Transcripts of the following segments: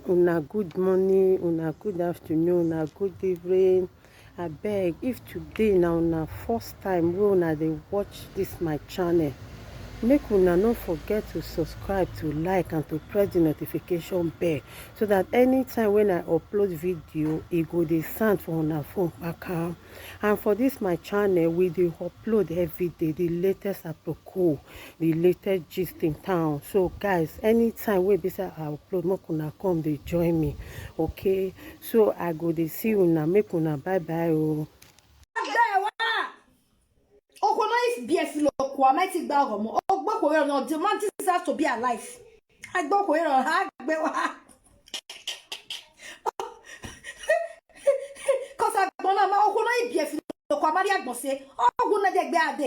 Una good morning, una good afternoon, una good evening. Abeg, if today na una first time wey una dey watch this my channel, make una no forget to subscribe, to like and to press the notification bell so that anytime when I upload video e go dey sound for una phone kpaka. And for this my channel, we dey upload everyday the latest aproko, the latest gist in town. So guys, anytime wey be say I upload, make una come dey join me, okay? So I go dey see una, make una bye bye o. Okono is BF Lokwa, mighty Bagomo. Oh, Boko, no, the man has to be alive. I go where I have. Because I don't know, Okono is BF Lokwa, Maria Bosse. Oh, gonna get bad.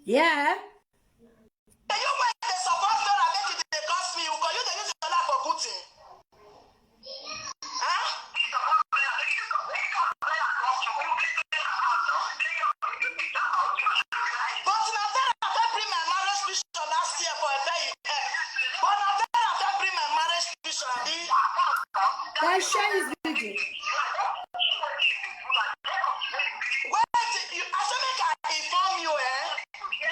Yeah. You went the support door and make it they cost me. You use the dollar for good thing. Huh? But now I bring my marriage picture last year for a day. But now I bring my marriage picture. That share is video. Wait, I should make I inform you, eh?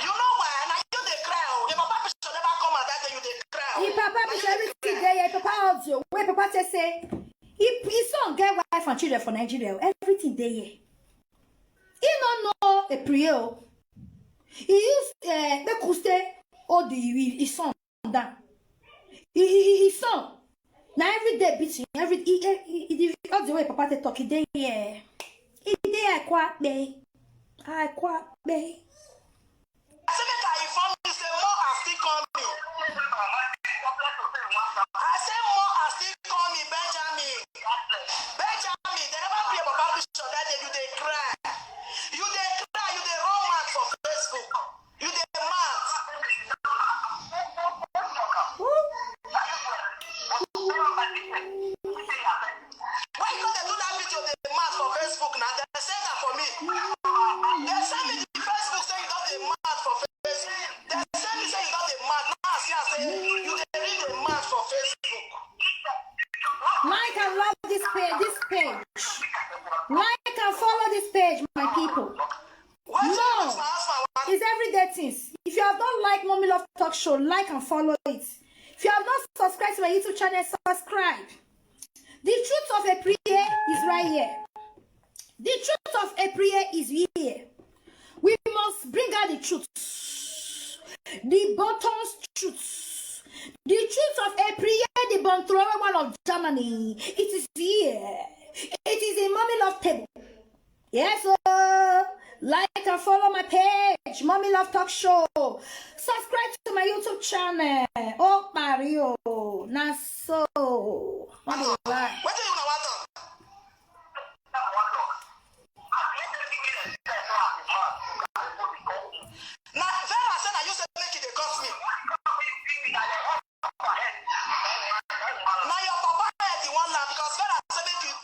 You know why? Now you they cry. Your papa picture never come at that day you they cry. He papa picture everything there. Your papa audio. Where papa say he son get wife and children for Nigeria. Everything there. He don't know a prayer. He used the coste or the his son down. His son. Now every day beating every all the way papa te talk day yeah. He dey quite bay. I quite bay. I said make I inform you say more are still coming. I say more are still coming, Benjamin. Benjamin, they never play about picture that day you they cry. You they cry, you they romance for Facebook. You they mad. Why you gonna do that video they mad for Facebook now? They say that for me. They send me the Facebook say you don't they mad for Facebook. They send me say you don't they mad. Now I say you they read the mad for Facebook. Like and love this page. Like and follow this page, my people. No, it's everyday things. If you have not liked Mommy Love Talk Show, like and follow it. If you have not subscribed to my YouTube channel, subscribe. The truth of a prayer is right here. The truth of a prayer is here. We must bring out the truth. The bottom's truth. The truth of a prayer, the Bontrowe one of Germany. It is here. It is a Mommy Love table. Yes, sir. Like and follow my page, Mommy Love Talk Show. Subscribe to my YouTube channel. Oh, Mario. Naso. What do you want? Now, Vera said I used to make it they cost me. Now your papa is the one now because Vera said make you.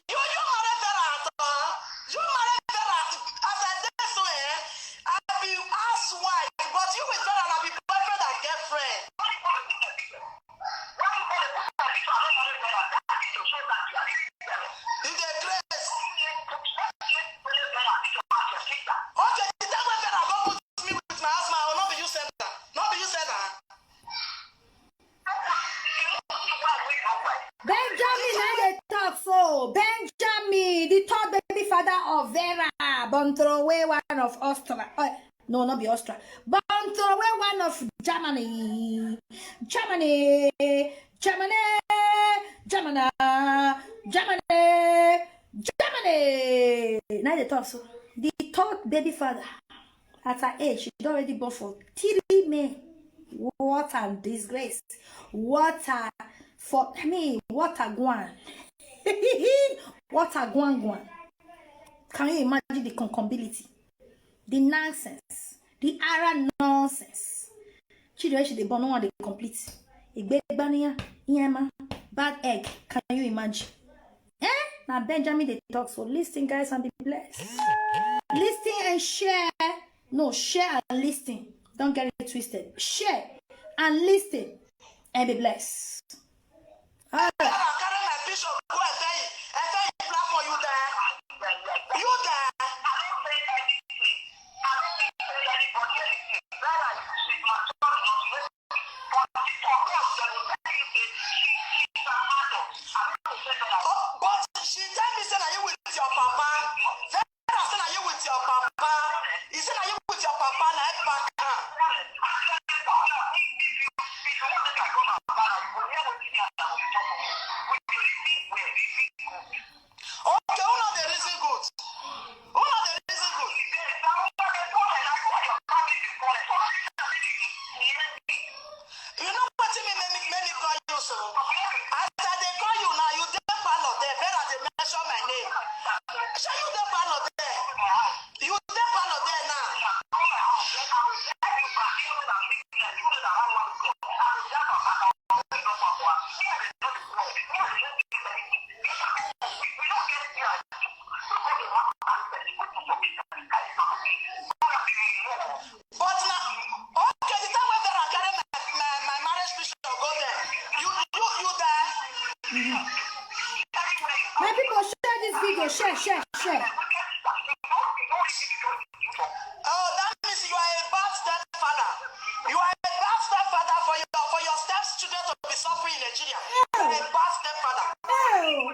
You married Vera at all? You married Vera after this way. I'll be housewife, but you with Vera I'll be boyfriend and girlfriend. You the grace. Okay, the time when Vera go put me with my husband, I will not be you said that. Not be you said that. Benjamin, now they talk so. Benjamin, the third baby father of Vera. Bontrowe, one of Austria. No, not be Austria. Bontrowe, one of Germany. Germany. Now they talk so. The third baby father, at her age, she's already born for 3 men. What a disgrace. What a guan. What a guan. Can you imagine the concombility? The nonsense. The ara nonsense. Children, they born one they complete. Bad egg. Can you imagine? Now Benjamin they talk so. Listen, guys, and be blessed. Listen and share. No, share and listen. Don't get it twisted. Share and listen and be blessed. All right. Carry my bishop, go and tell you platform you there. You there. But she tell me say na you with your papa. Vera say na you with your papa. He say na you with your papa na help back her. Okay, who know the reason good? Who know the reason good? You know what me make me call you so? After they call you now, you dey parlor there. Vera dey mention my name. Shall you dey parlor there? You dey parlor there now. But now, okay, the time when Vera carry my marriage picture go there, you there? My people, share this video. Share. Oh, that means you are a bad stepfather. You are a bad stepfather for your stepchildren to be suffering in Nigeria. You are a bad stepfather. Oh.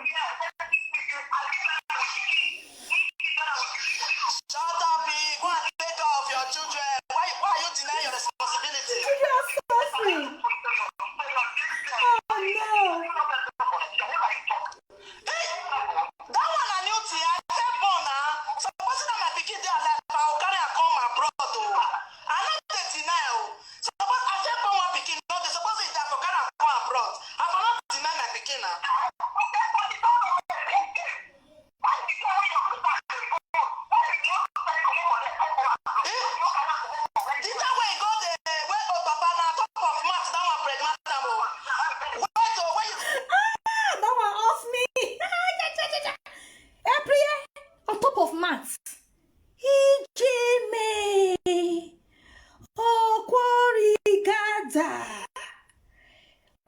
Shut up, go and take care of your children. Why are you denying your responsibility? You are suffering. Oh no. Hey, that one I knew I said born now. Supposing that my pikin dey alive, I will carry and come abroad. I no dey deny. Suppose I said born one pikin, no dey suppose it for carry and come abroad. I for not deny my pikin now. The time when you go there, where papa na top of mat, that one pregnant am o. Wait o, when you That one off me. April on top of mats. Ijime. Okwarigada.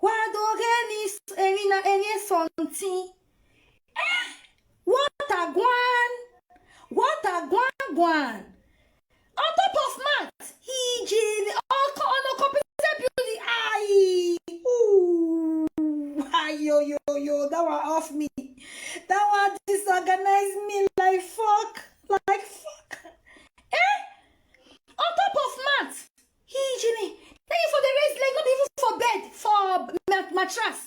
Wadogeni enye something. What a guan. On top of mat. Ijime. Uncompensated beauty. Aye. Ooh. Yo. That one off me. That one disorganized me like fuck. On top of mat. Jimmy. Then you for the raised leg, not even for bed, for mattress.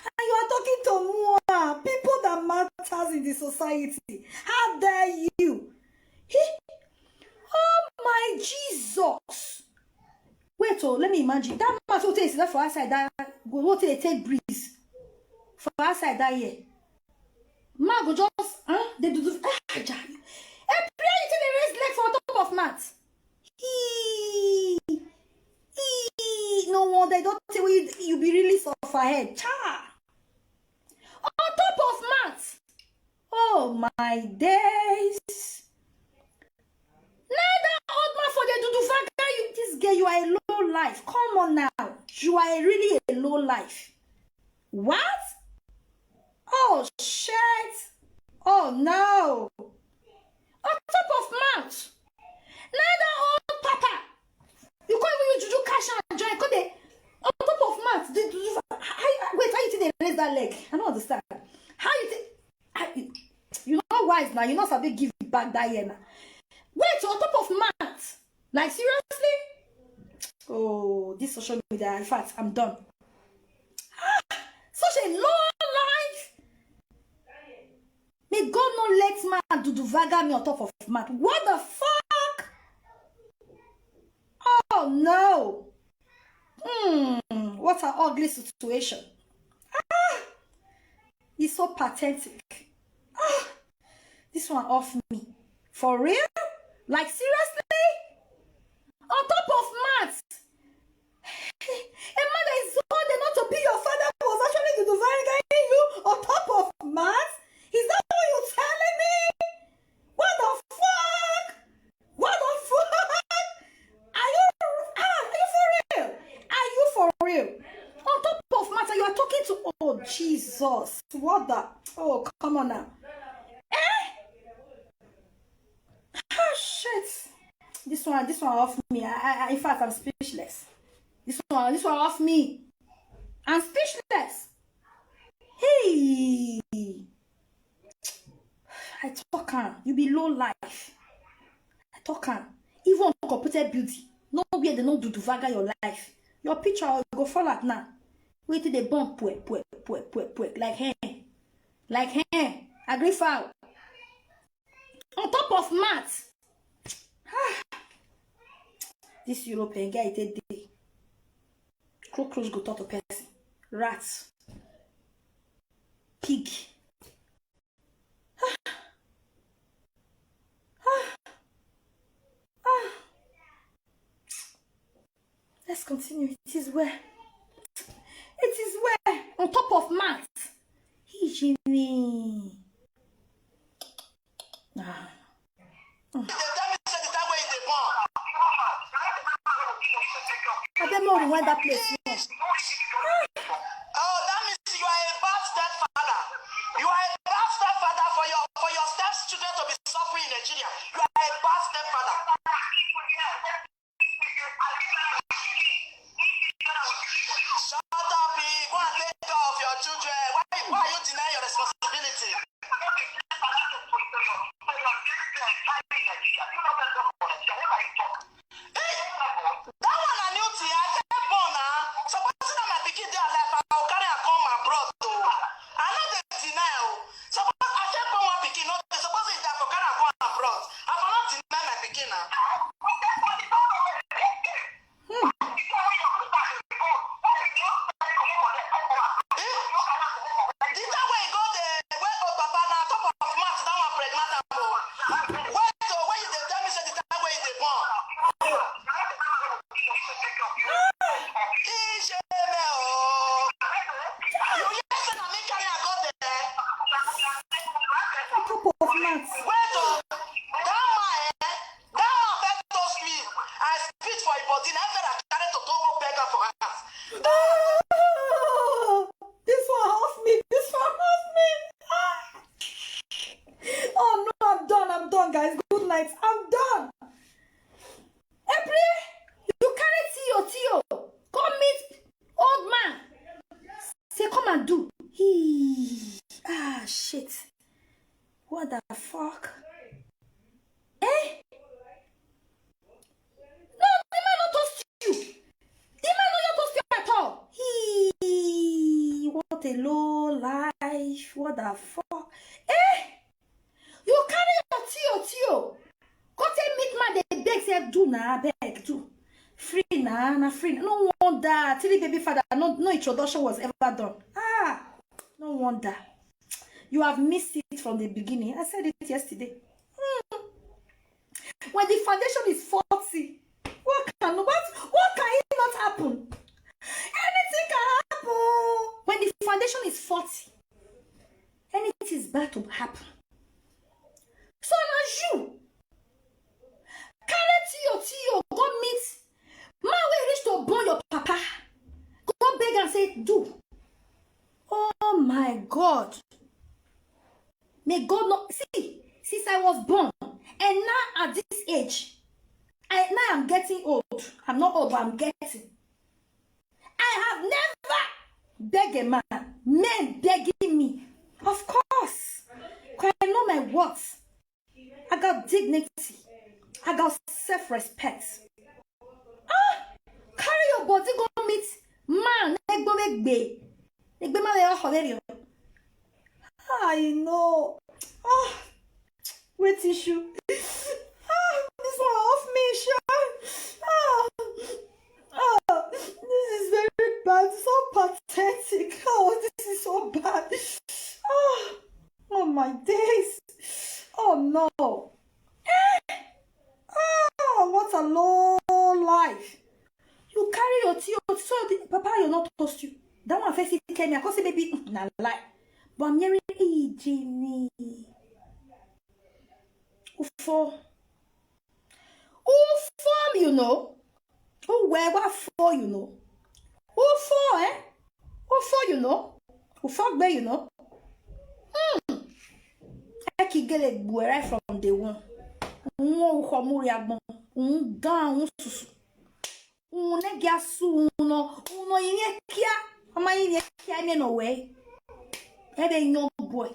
And you are talking to more people that matters in the society. How dare you? Oh my Jesus. Wait, let me imagine. That man will take that for outside. That will take breeze for outside that year. Man go just, they do. And pray you the raised leg for top of mat. No wonder don't say you be really suffer head. Cha. On top of mat. Oh my days. Neither old man for the Duduvaga, this girl, you are a low life. Come on now. You are really a low life. What? Oh, shit. Oh, no. On top of mouth. Neither old papa. You can't even use Juju cash and join. On top of mouth. Wait, how you think they raise that leg? I don't understand. How you think? You're not wise now. You're not supposed to give it back that year now. Wait, on top of mat. Like, seriously? Oh, this social media. In fact, I'm done. Such a low life. May God not let man do vaga me on top of mat. What the fuck? Oh, no. What an ugly situation. It's so pathetic. This one off me. For real? Like, seriously? On top of mat. A man that is old enough to be your father was actually the divine you on top of mat? Is that what you're telling me? What the fuck? Oh, Jesus. What the? Oh, come on now. Ah, shit. This one off me. In fact, I'm speechless. This one off me. I'm speechless. Hey. I talk on. You be low life. I talk on. Even computer beauty. No where they don't do to vaga your life. Your picture will go fall out now. Wait till they bump like hen. Like hen. Agree foul. On top of maths. This European guy it a day. Cockroach go talk to person. Rats. Pig. Let's continue. It is where. On top of maths. Jimmy. Ah. I don't know where that place was. Oh, that means you are a bad stepfather. You are a bad stepfather for your stepchildren to be suffering in Nigeria. You are a bad stepfather. Shut up, go and take care of your children. Why are you denying your responsibility? That one a new thing. I can't born now. Supposing that my pikin dey alive, I'll carry and come abroad though. I know they deny. Suppose I can't born one pikin. No, supposing that for carry and come abroad. I will not deny my pikin now. Did that way go there? Where oh papa now top of math that one pregnant am o. Wait oh, when you dey tell me say the time way dey born. Isheme o. You hear say na me carry am go there? Top of maths. Wait oh, that man first toast me. I spit for him body. Na after I carry to go beg am for house. This one off me. Oh no, I'm done, guys. Good night. I'm done. April, you carry Tio. Come meet old man. Say, come and do. Shit. What the fuck? Eh? No, the man not toast you. The man not toast you at all. What a low life. What the fuck? Eh? You carry your Tio. Go take meet man, they beg, say, do na, beg, do. Free na free. No wonder. Till the baby father, no introduction was ever done. No wonder. You have missed it from the beginning. I said it yesterday. When the foundation is 40, what can it not happen? Anything can happen. When the foundation is 40, anything is bad to happen. So now you carry Tio, go meet man wey reach to born your papa. Go beg and say, do. Oh my God. May God not see, since I was born, and now at this age, now I'm getting old. I'm not old, but I'm getting. I have never begged a man, men begging me. Of course. Because I know my worth. I got dignity. I got self-respect. Carry your body, go meet man. I know. Wait tissue. This one off me, sure. This is very bad. So pathetic. This is so bad. Oh my days. Oh no. What a low life. You carry your Tio, so papa you're not toast you. That one first tell me, I can't say baby, nah lie. But I'm hearing Jimmy. Who form, you know? Who where what for, you know? Who for, you know? We fuck there, you know. I can get a boy right from day one. Down, uno yekia, ama yekia me no way. Ebe young boy.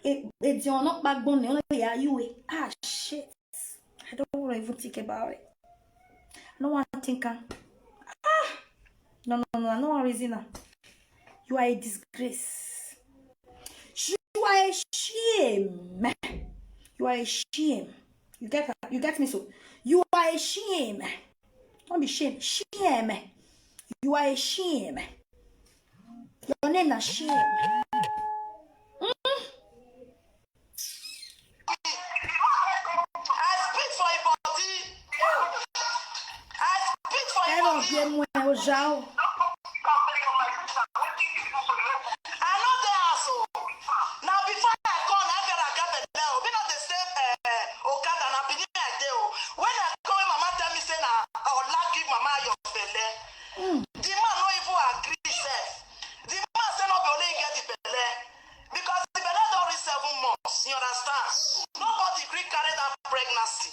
It's your not backbone, only you. Ah shit. I don't want to even think about it. I don't want to think. No, no reason. You are a disgrace. You are a shame. You are a shame. You get me so? You are a shame. Don't be shame. Shame. You are a shame. Your name is shame. I speak for your body. I speak for your body. I know they are so. Now before I come, I get a bell. We not the same Okada and Abini Adeo. When I come, Mama tell me say na I will not give Mama your belle. The man no even agree self. The man say no be only get the belle. Because the belle don't reach 7 months. You understand? Nobody agree carry that pregnancy.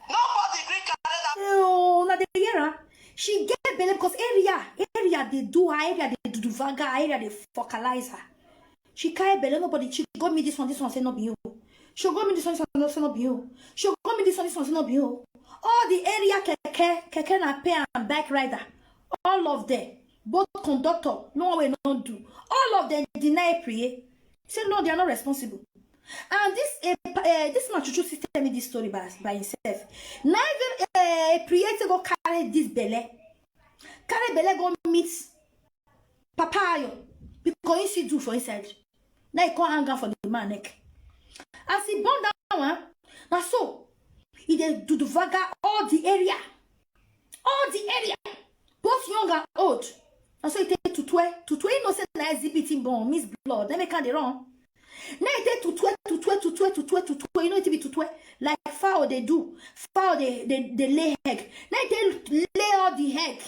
Nobody agree carry that. Oh, na the year. She get belly because area they do her, area they do vaga, area they focalize her. She carry belly, nobody. She got me this one say not be you. She got me this one say not be you. She got me this one say not be you. All the area keke na pay and bike rider, all of them, both conductor, no way not do. All of them deny prayer. Say no, they are not responsible. And this man Chuchu tell me this story by himself. Neither Priete go carry this belly. Carry belly go meet Papayo. Because he do for inside. Now he can't hang for the man neck. As he born down, now so he did do the vaga all the area. All the area. Both young and old. And so he take to 12 innocent na exhibiting born, miss blood. They make the wrong. Now it take to 12. You know it be to 12. Like fowl they do. Fowl they lay egg. Now it lay all the egg.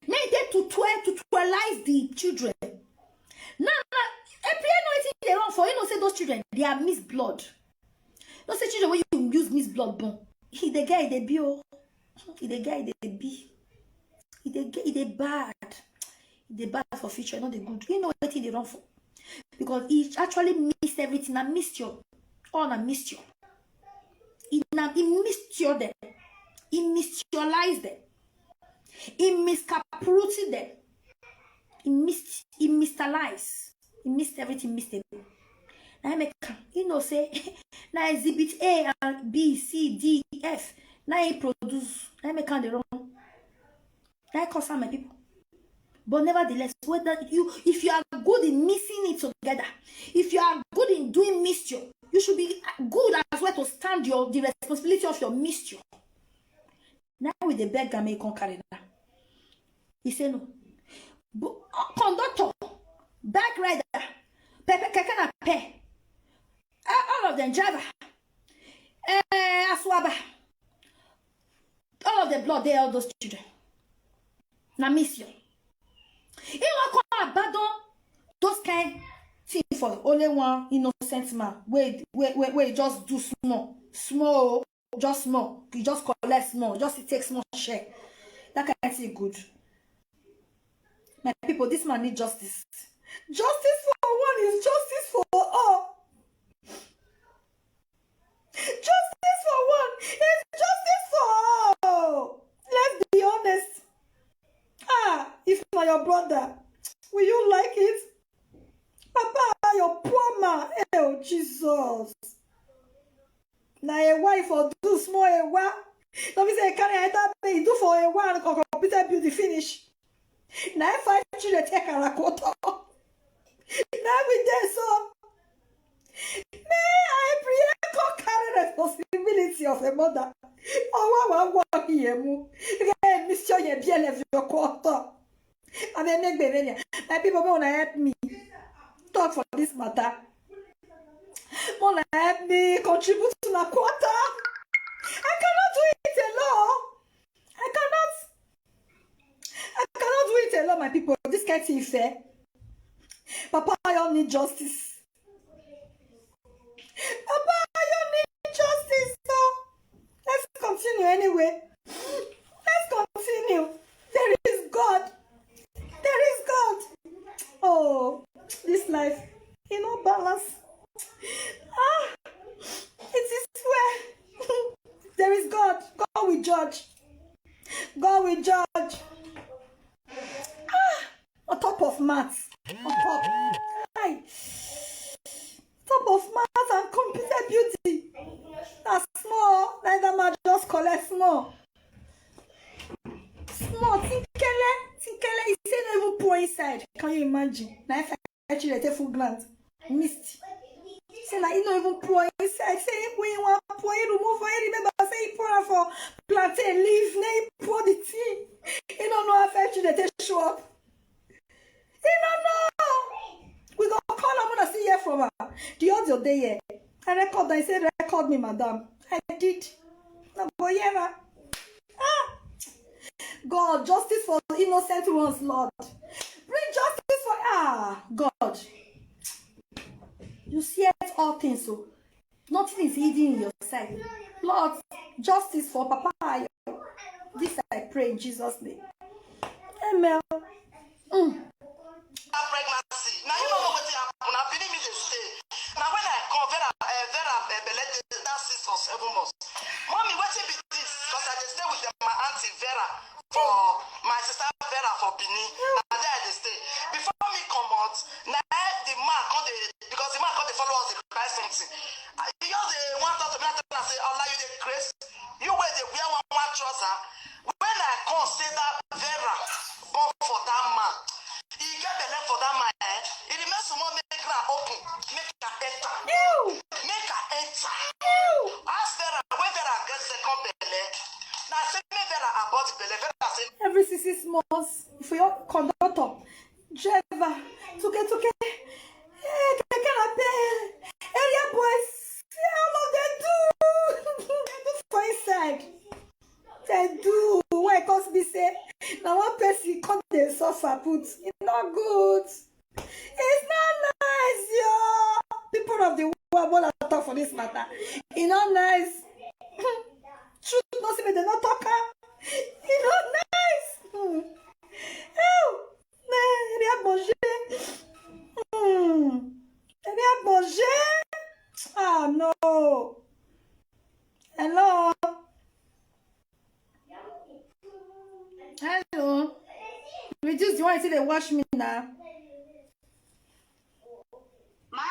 Now it take to 12 to 12 the children. Now every know they wrong for you know say those children they are miss blood. Don't say children when you use miss blood born. He the guy they be oh. He the guy they be. He the bad. He the bad for future, not the good. You know what they wrong for. Because he actually missed everything. I missed you. All I missed you. He missed you them. He misrealized them. He miscaprooted them. He misaligned. He missed everything, missed them. Now I make you know say now exhibit A and B, C, D, F. Now he produce. Now I make the wrong. Now I cause some people. But nevertheless, whether if you are good in mixing it together, if you are good in doing mixture, you should be good as well to stand the responsibility of your mixture. Now with the beg and make carry that. He said no. But, conductor, bike rider, kekena pay. All of them driver, aswaba. All of the blood they all those children. Now mission. He won't come abandon those kind things for only one innocent man. Where just do small, just small. You just collect small, just take small share. That kind of thing good. My people, this man need justice. Justice for one is justice for all. Justice for one is justice for all. Let's be honest. If not your brother, will you like it? Papa, your poor man. Oh, Jesus. Now a wife or do small a while. Let me say, can I that do for a while or computer beauty finish? Now 5 children take a quarter. Now we there so. May I pray carry responsibility of a mother. Oh, what here, Monsieur, you bien left your quarter. And then make baby. My people want to help me talk for this matter. Want to help me contribute to my quarter. I cannot do it alone. I cannot do it alone, my people. This can't be fair. don't need justice. Papa, I don't need justice. So let's continue anyway. Let's continue. There is God. There is God. Oh, this life, balance. It is where there is God. God will judge. God will judge. On top of maths. On top. Top of maths and computer beauty. That's small. Like that man just collect small. Small. Tinkele. He say not even pour inside. Can you imagine? Now if I actually take full glance. Missed. Say like he not even pour inside. Say when you want pour, you remove it. Remember, say he pour for plantain leaf. Now he pour the tea. You don't know how actually they show up. You don't know. We gonna call her when I see here from her. The other day here, I record. I said record me, madam. I did. No boy, God, justice for the innocent ones, Lord. Bring justice for God. You see all things, so nothing is hidden in your sight. Lord, justice for Papa. This I pray in Jesus' name. Amen. Pregnancy. Now you know what happened. I believe me they stay. Now when I come Vera that 6 or 7 months. Mommy, what be this? Because I just stay with my auntie Vera for my sister Vera for Bini. Now there they stay. Before me come out, now the man come because the man come they follow us they buy something. You just they want us to be and say, Allah you the grace. You wear the wear one trouser. When I come say that Vera born for that man. He get the leg for that man. It remains to make her open, make her enter. Make her enter. Ask Vera, when Vera gets second belly, now say me Vera about the belly. Vera say every 6 months, for your conductor, driver, took area boys, all of them do. They do for inside. They do. Why cause me say now one person come they suffer put. It's not good. It's not nice, yo. People of the world want to talk for this matter. It's not nice. Truth not say they not talk. It's not nice. Ah no. Hello. Hello. Reduce the one until they wash me now. Ma,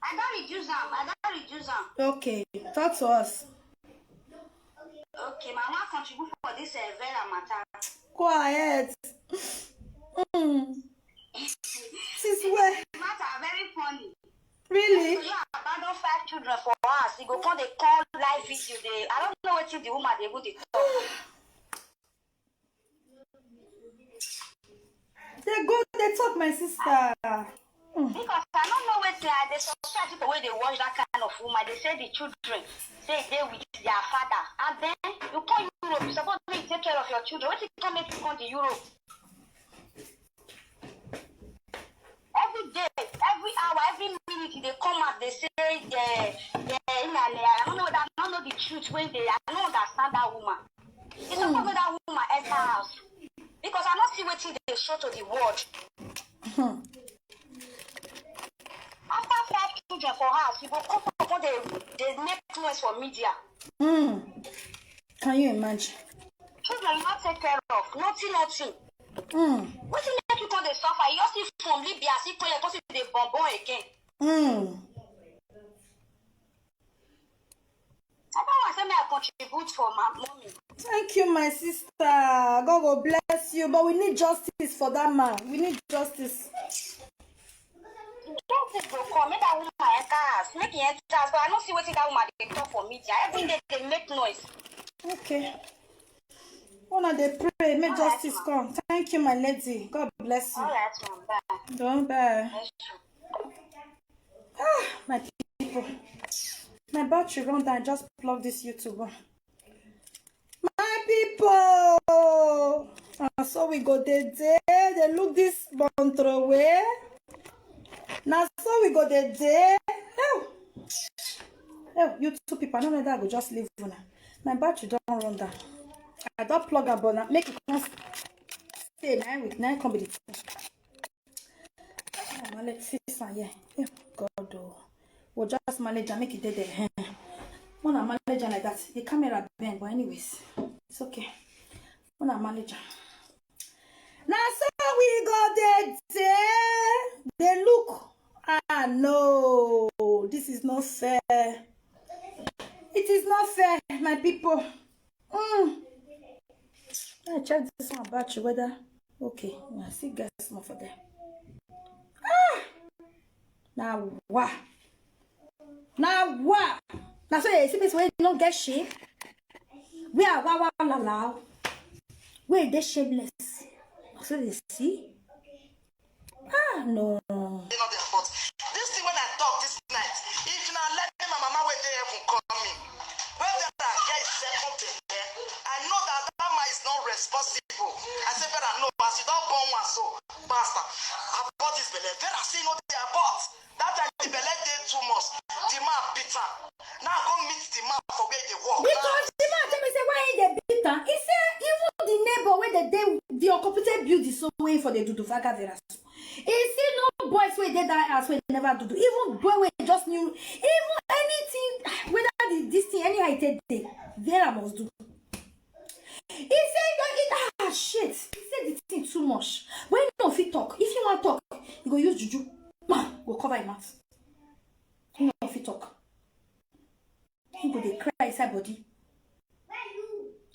I don't reduce them. Okay, talk to us. Okay, ma, I want to contribute for this Vera matter. Go ahead. Since where? Matter very funny. Really? So you abandon 5 children for us. You go come they call live video. I don't know what the woman they go to talk. They talk, my sister. Because I don't know what they subscribe to the way they watch that kind of woman. They say the children say they with their father. And then you come Europe, you're supposed to take care of your children. What if you come make you come to Europe? Every day, every hour, every minute they come out, they say I don't know the truth when I don't understand that woman. It's supposed to that woman enter house. Because I don't see what they show to the world. After 5 children for house, you go come they make noise for media. Can you imagine? Children you not take care of. Nothing. What you make you come they suffer? You see from Libya, see come you see the bonbon again. I don't want to say I contribute for my mommy. Thank you, my sister. God will bless you. But we need justice for that man. We need justice. Justice will come. Make that woman enter house. Make it enter house. But I don't see what that woman they talk for media. Every day they make noise. Okay. One they pray. Make justice come. Thank you, my lady. God bless you. All right, ma'am. Bye. Don't bye. Bless you. My people. My battery run down. Just plug this YouTube on. My people. So we go there. They look this bone throw away. Now so we go the day. Oh, you two people, I don't know that I go just leave now. My battery don't run down. I don't plug a button. Make it come stay 9 with 9 come with it. Let's see some yeah. God oh. We'll just manage and make it there. When I manage like that, the camera bend, but anyways, it's okay. When I manage. Now so we go there. They look. Ah no, this is not fair. It is not fair, my people. I check this one battery whether okay. I see gas more for them. Now what? Now what? Now so you see this way you don't get shape. We are wow. Where they shameless. So they see. Ah no. This thing when I talk this night, if you not let my mama wait there even call me. When that guy is second there, I know that man is not responsible. I say better no, as you don't born one so pastor. I bought this belly. Better say no they are bought. That time the belly day too much. The man bitter. Now go meet the man for where they walk. Because the man tell me say why they bitter. He say even the neighbor where the occupied build is so way for the do vaga veras. He see no boys where they die as well never do. Even boy where just knew even anything whether this thing any I take day Vera must do. He said shit. He said the thing too much. When you don't fit talk, if you want to talk, you go use juju. Man, go cover your mouth. You know if you talk. He go they cry inside body.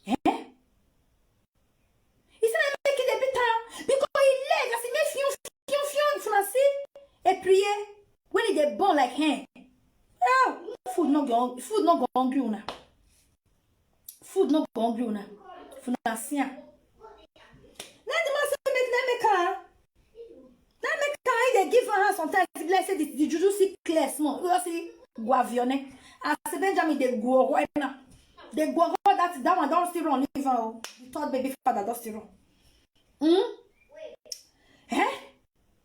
Eh? He said I make it a bit time because he leg as he make fion in France et prier when he dey born like him. Oh, food not go hungry una. Food not go hungry una. For na sia. Now the man say make them make her. That make her they give her sometimes like say the juju see clear small. You see guavione. As Benjamin they go right now. They go that one don't still run even the third baby father don't still run. Eh?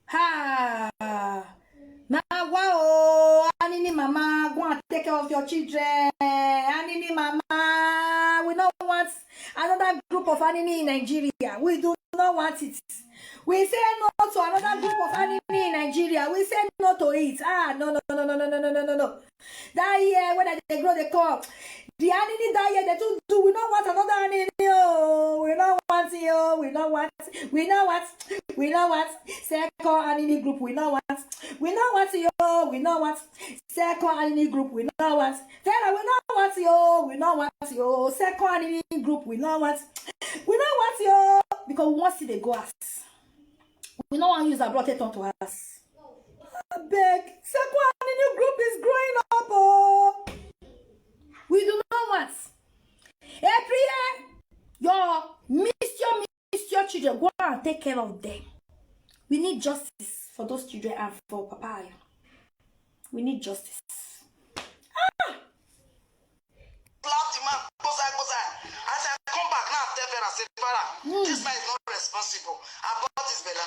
Ha! Now, wow! Anini mama, go and take care of your children. Anini mama, we don't want another group of Anini in Nigeria. We do not want it. We say no to another group of Anini in Nigeria. We say no to it. Ah, no. That year when they grow the crop. The Anini that year they do. We don't want another Anini. Oh, we don't want you. We don't want. Second Anini group. We don't want you. We don't want. Second Anini group. We don't want. Vera, we don't want you. We don't want you. Second Anini group. We don't want you because we want to see the go us. We don't want to use our blood to us. I beg. Second Anini group is growing up. Oh. We do not want. Every year, miss your children. Go and take care of them. We need justice for those children and for Papa. We need justice. Slap the man, goes I said, come back now, tell Vera, say, Vera, this man is not responsible. I bought this Bella.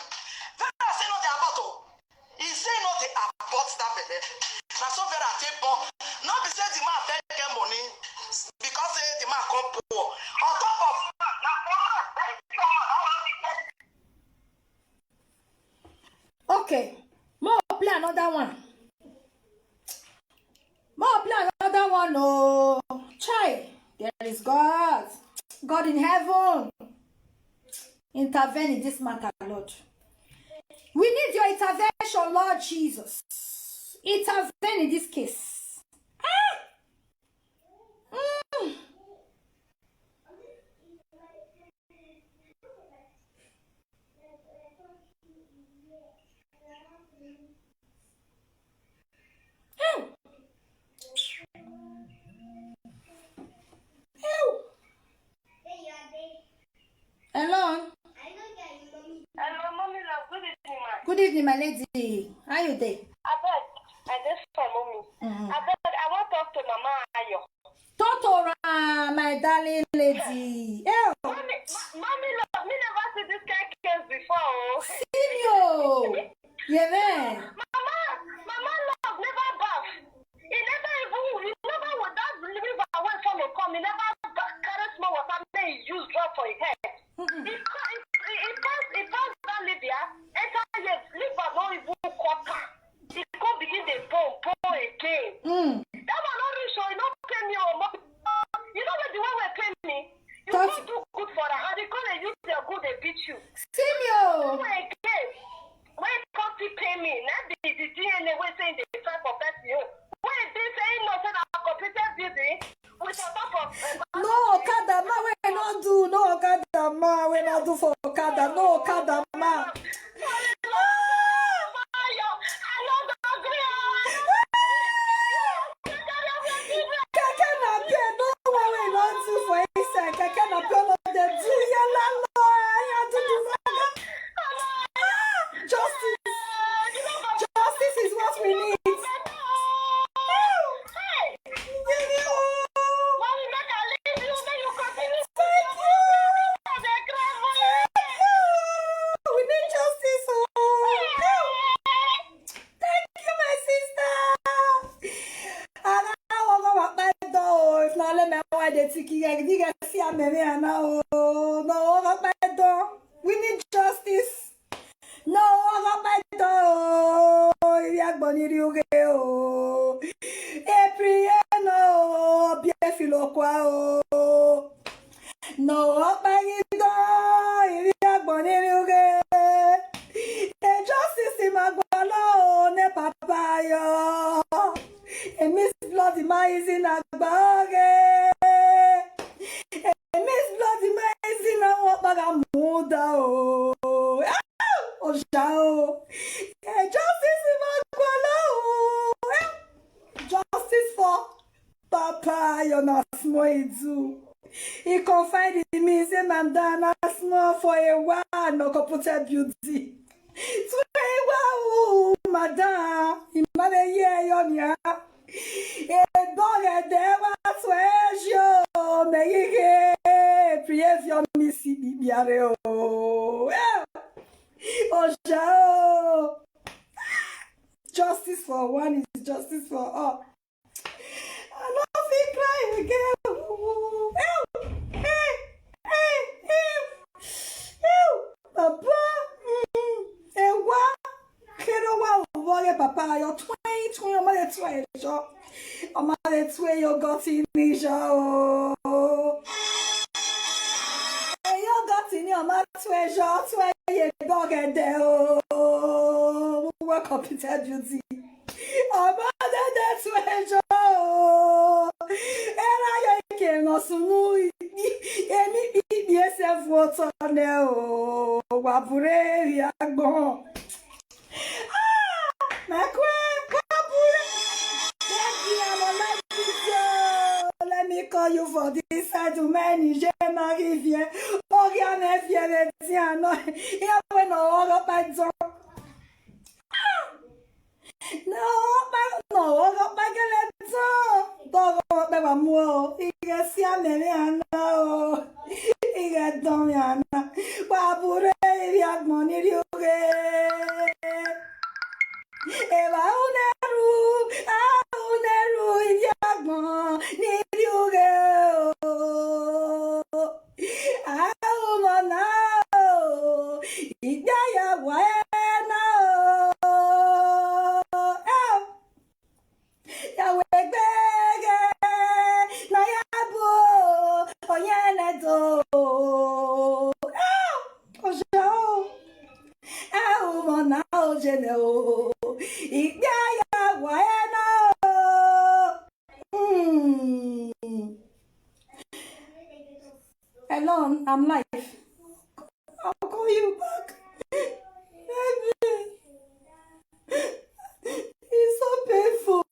Vera say no, they abort. He say no, they abort that Bella. Now, so Vera take born. Not be say the man take money because the man come poor. On top of okay, more play another one. Oh, child, there is God in heaven. Intervene in this matter, Lord. We need your intervention, Lord Jesus. Intervene in this case. Hello. Hello, mommy, love. Good evening, ma. Good evening, my lady. How you there? I just saw mommy. I want to talk to Mama Ayo. Totora, my darling lady. Mommy, love, me never see this kind of case before. Senior. Yeah, man. Mama, come, he never carry small water, then he use drop for his head. He passed down Libya, enter here, Libya no even quarter. He come begin the pour again. That one not reach, so he not pay me or more. You know what the one will pay me? You don't do good for her, and they come and use their good, they beat you. Simio. Again, when country pay me, now the DNA way saying they try for best you. When they say no, say that computer building with a top of No, Kadama, we not do. No, Kadama, we not do for Kadama. No, Kadama. Justice is what we need. We need justice. Thank you, my sister. And I want to walk my door. If not, let me why they take you. You can see I'm now. No, walk my door. We need justice. No, walk my door. Yak boni riuge o. Epriye no. Bien filo kwa o. No, walk my door. Yak boni riuge. Justice in my guano. Ne papayo. And Miss Bloody Ma is in a bag. And Miss Bloody Ma is in a what bag of muda. Oh, Jao. Justice in my guano. Justice for Papa. You're not small. He confided in me, say, Mandana, small for a while, no computer beauty. Wow, madam, imane ye yonya. E bonge dewa swejo, meyike, priye vyo misi bibiare o. Ojao. Justice for one is justice for all. I love you crying again. Papa. Ewa, kero wa uvoge papa, yo 20, omade twe jo. Omade twe yo goti ni jo. Yo goti ni omade twe jo, twe ye doge de o. Wa computer duty. Omade de twe jo. Era yo ke no sunu. Emi BSF water ne o. Wa pure ya gbon. Let me call you for this side to many. Je m'arrive. Oriane fiere tiens. No, ya bueno, oro pa don. No, oro pa gele don. Doro pe wa mo. Ige si amere ana o. Ige don ya na. Wa pure ya gbon ni riore. Eva uneru, idiagbon, niriuge o. Ahumona o, idaya waena o. Yawe gbege, na yabo, oyene do. Ojo, ahumona o jene o. Alone, I'm live. I'll call you back. Baby. It's so painful.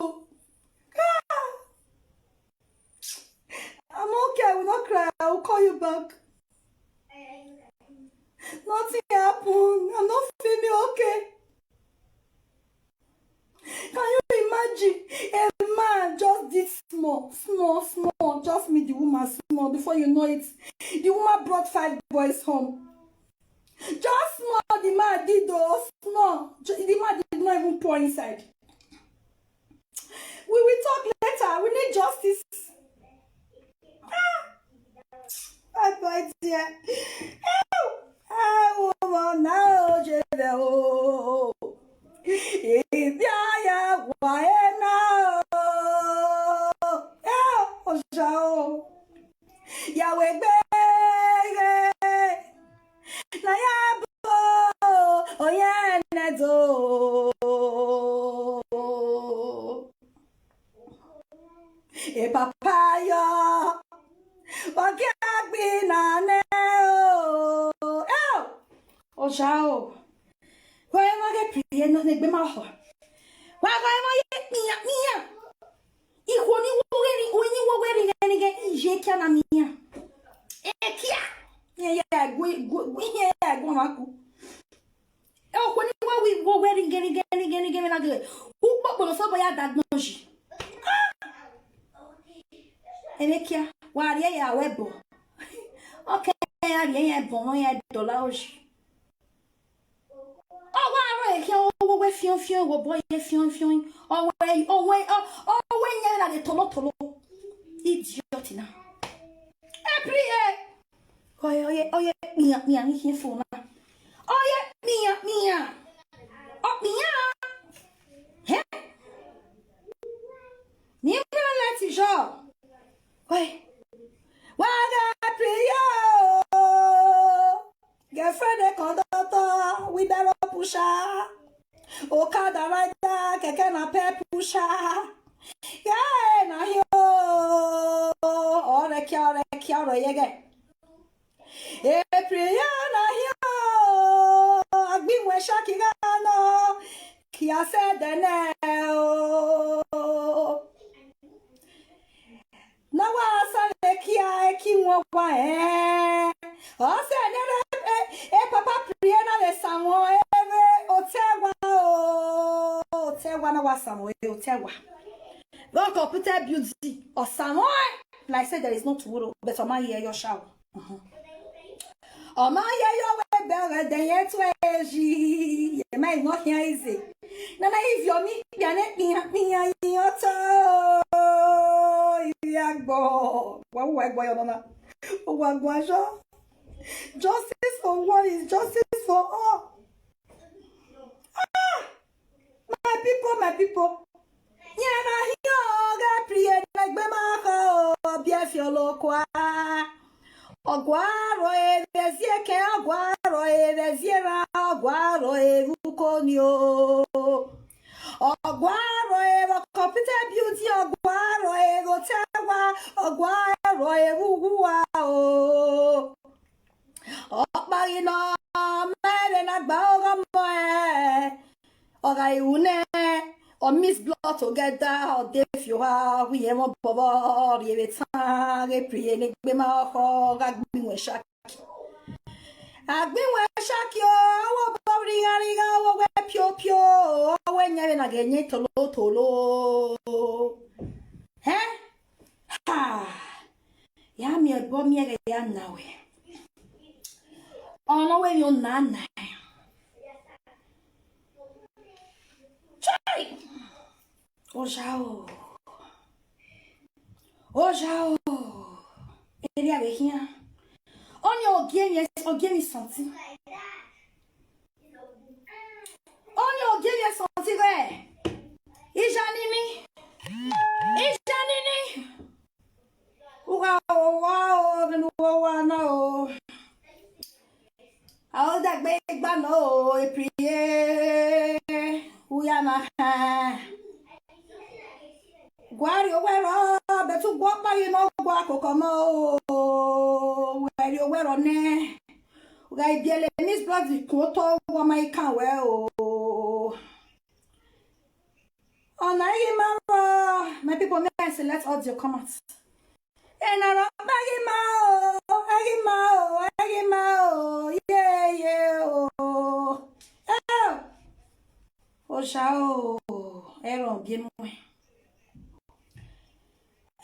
I'm okay, I will not cry. I will call you back. Nothing happened. I'm not feeling okay. Can you imagine a man just did small, just meet the woman small. Before you know it, the woman brought 5 boys home. Just small, the man did those small. The man did not even pour inside. We will talk later. We need justice. Papaya, oh, Jao. Why am I getting no nigga maho? Why am I getting me? Ikoni wo wedding and get Ije na mia. Ekia. Yeah, go maku. Oh, when we go wedding again like who pop so boya that noji. Ekia, wa ya webo. Okay, ya bon ya dollar hoje. Oh, wow, we fion, boy, fion. Oh, when you're at the tolo. Idiot now. Oh, yeah, me, here for now. Oh, yeah, me. Oh, me, eh? Never let it show. Wait. Waga Priyo. Girlfriend, the conductor, we better push her. Okada rider, keke na pe pusha. Yeah, na yo. Ore kia yege. Priya na yo. Agbiwe shakigano. Kia se dene. Na wa sale kia ekinwa wa o se nere papa Priya na le sanwo otewa na wa sanwo otewa. Don't computer beauty or sanwo. Like I said, there is no tomorrow, but Oma hear your shower. Oma hear your way better than yet to eji. You might not hear easy. Nana if you me pianet me yoto. Yagbo. What boy mama? Wagwajo. Justice for one is justice for all. My people. Yana hiyoga priye nagbema ko biafio kwa. Ogwaro evezie ke ogwaro eveziera ogwaro evukonio. Ogwaro evo computer beauty ogwaro evo tewa ogwaro evuwa o. Okmarino mere na gba oga Oga une or miss blood together or deaf you are we ever bobo yebetan repriye ni gbe ma ho ga gbinwe shaki. Agbinwe shaki o wo riga wo we pio we nyere na genye tolo. Eh? Ha. Ya mi ebo mi ege ya nawe. Ono we yo nana. Chai. Oh Jao. Ele avec on y game senti. On y game senti ouais. Ijanini. Wow, no. Ao da gba no e prier. Uyana. Guari owero betu gwo pa you no gwa kokomo weri owero ne uga ibiele miss blood ko to wo mai kan we o onai mama my people may select audio comments enara agima yeah o jao ero bien moi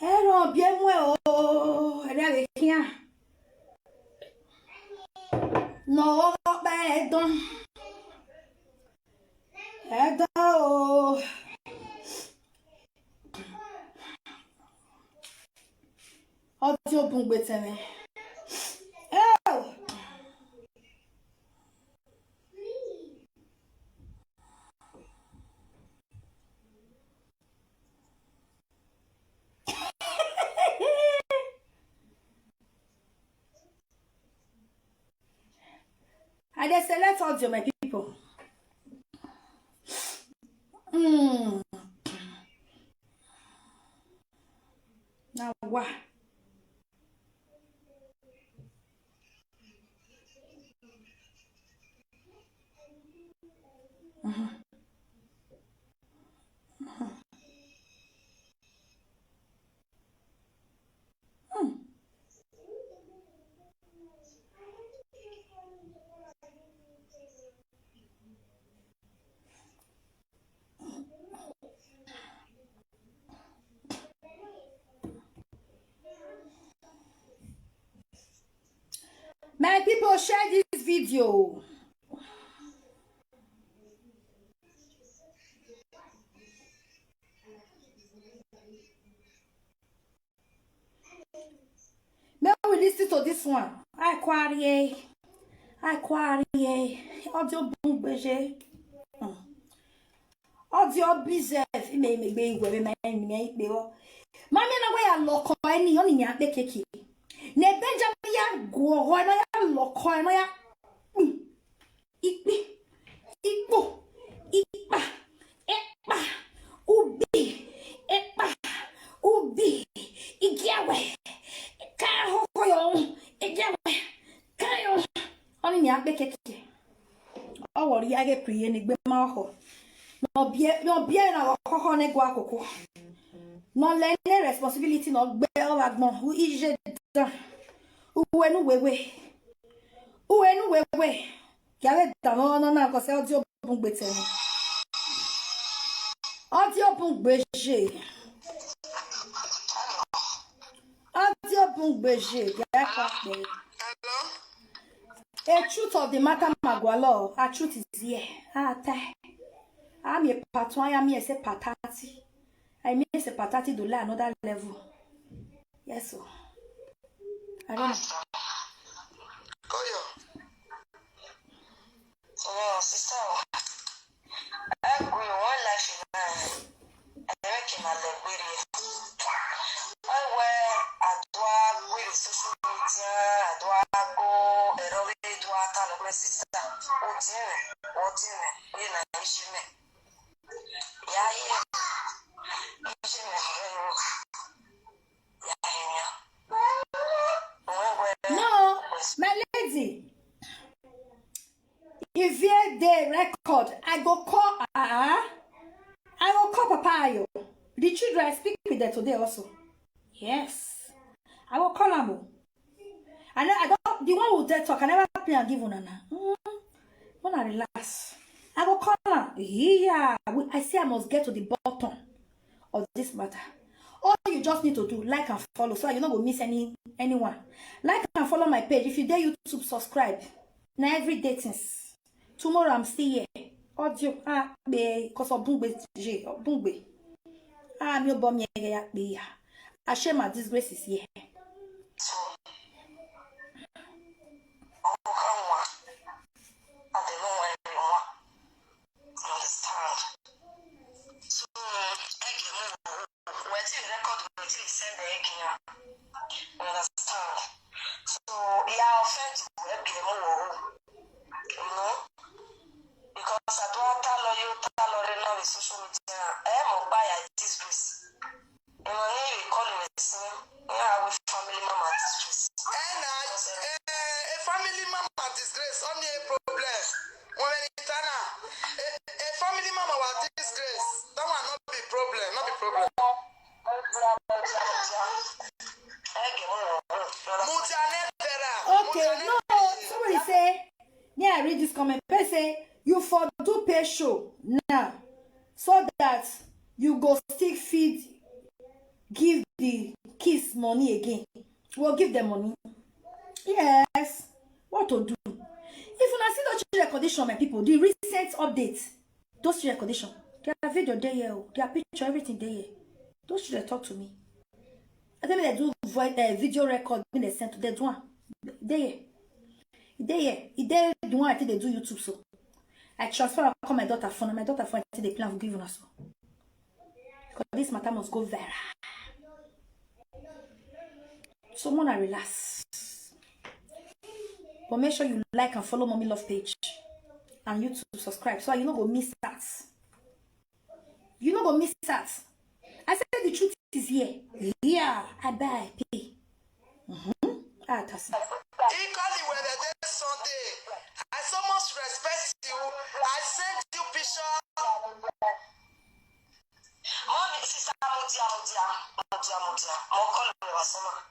Ero bien o ele avec rien. No bedon. Edo. Audio bungbe teme. I just select audio, my people. Now what? My people, share this video. Now we listen to this one. I quarry. Audio boom beje. Audio business. Me be we me be wo. Mami na we ya loko eni oni nya pe keke. Ne Benjamin ya go ho na ya loko na ya. Ikpi. Ikpo. Ikpa. Ekpa. Ubi. Ekpa. Ubi. Igiawe. Kaho koyo. Igiawe. Kayo. Oni nya pe keke. O wori ya ge priye ni gbe ma ho. No bie na koko ne gwa koko. No le responsibility no gbe o agbon u ije dan. Uwenu wewe. Yale dan no na ko se audio bun gbe teni. Audio bun gbeje. Audio bun gbeje. Ya pa pe. Hello? A truth of the matter magwalo. A truth is here. I'm a patron, I'm a patati. I mean, it's a patati do la another level. Yes, sir. I don't know. Koyo. Sister, I go one life in I make him a library. I wear a dog with social media, a dog go, a rolly dog, and my sister. What's in it? You know, she may. No, my lady. If you the record, I go call Papa yo. The children I speak with them today also. Yes. I will call them. And I don't the one who dead talk, I never play and give one. Wanna relax. I will call her. Yeah. I say I must get to the bottom of this matter. All you just need to do, like and follow, so you're not going to miss anyone. Like and follow my page. If you dare YouTube, subscribe. Now everyday things. Tomorrow I'm still here. Audio because of Bungbe. I'm your bomb. I share my disgrace is here. Understand? So, yeah, offend you, you know, because I don't tell you now with social media. I am by a disgrace. You know, you call me with family mama disgrace. A family mama disgrace, only a problem. When a family mama was disgrace, that will not be problem, not be problem. Okay, no, somebody say, yeah, I read this comment. They say, you for do pay show now, so that you go still feed, give the kids money again. We'll give them money. Yes, what to do? If you not see those recording, my people, the recent updates, those recording, their video there, their picture, everything there. Those children talk to me. I tell me they do video record when they send to them. They the one I think they do YouTube so. I transfer I call my daughter phone and my daughter phone I think they plan for giving us so. Because this matter must go viral. Someone relax. But make sure you like and follow Mommy Love page. And YouTube subscribe. So you not go miss that. You not go miss that. I said the truth is here. Yeah, I buy, pay. Ah, that's it. Equally when the day Sunday, I so much respect you. I sent you picture. Mommy, sister,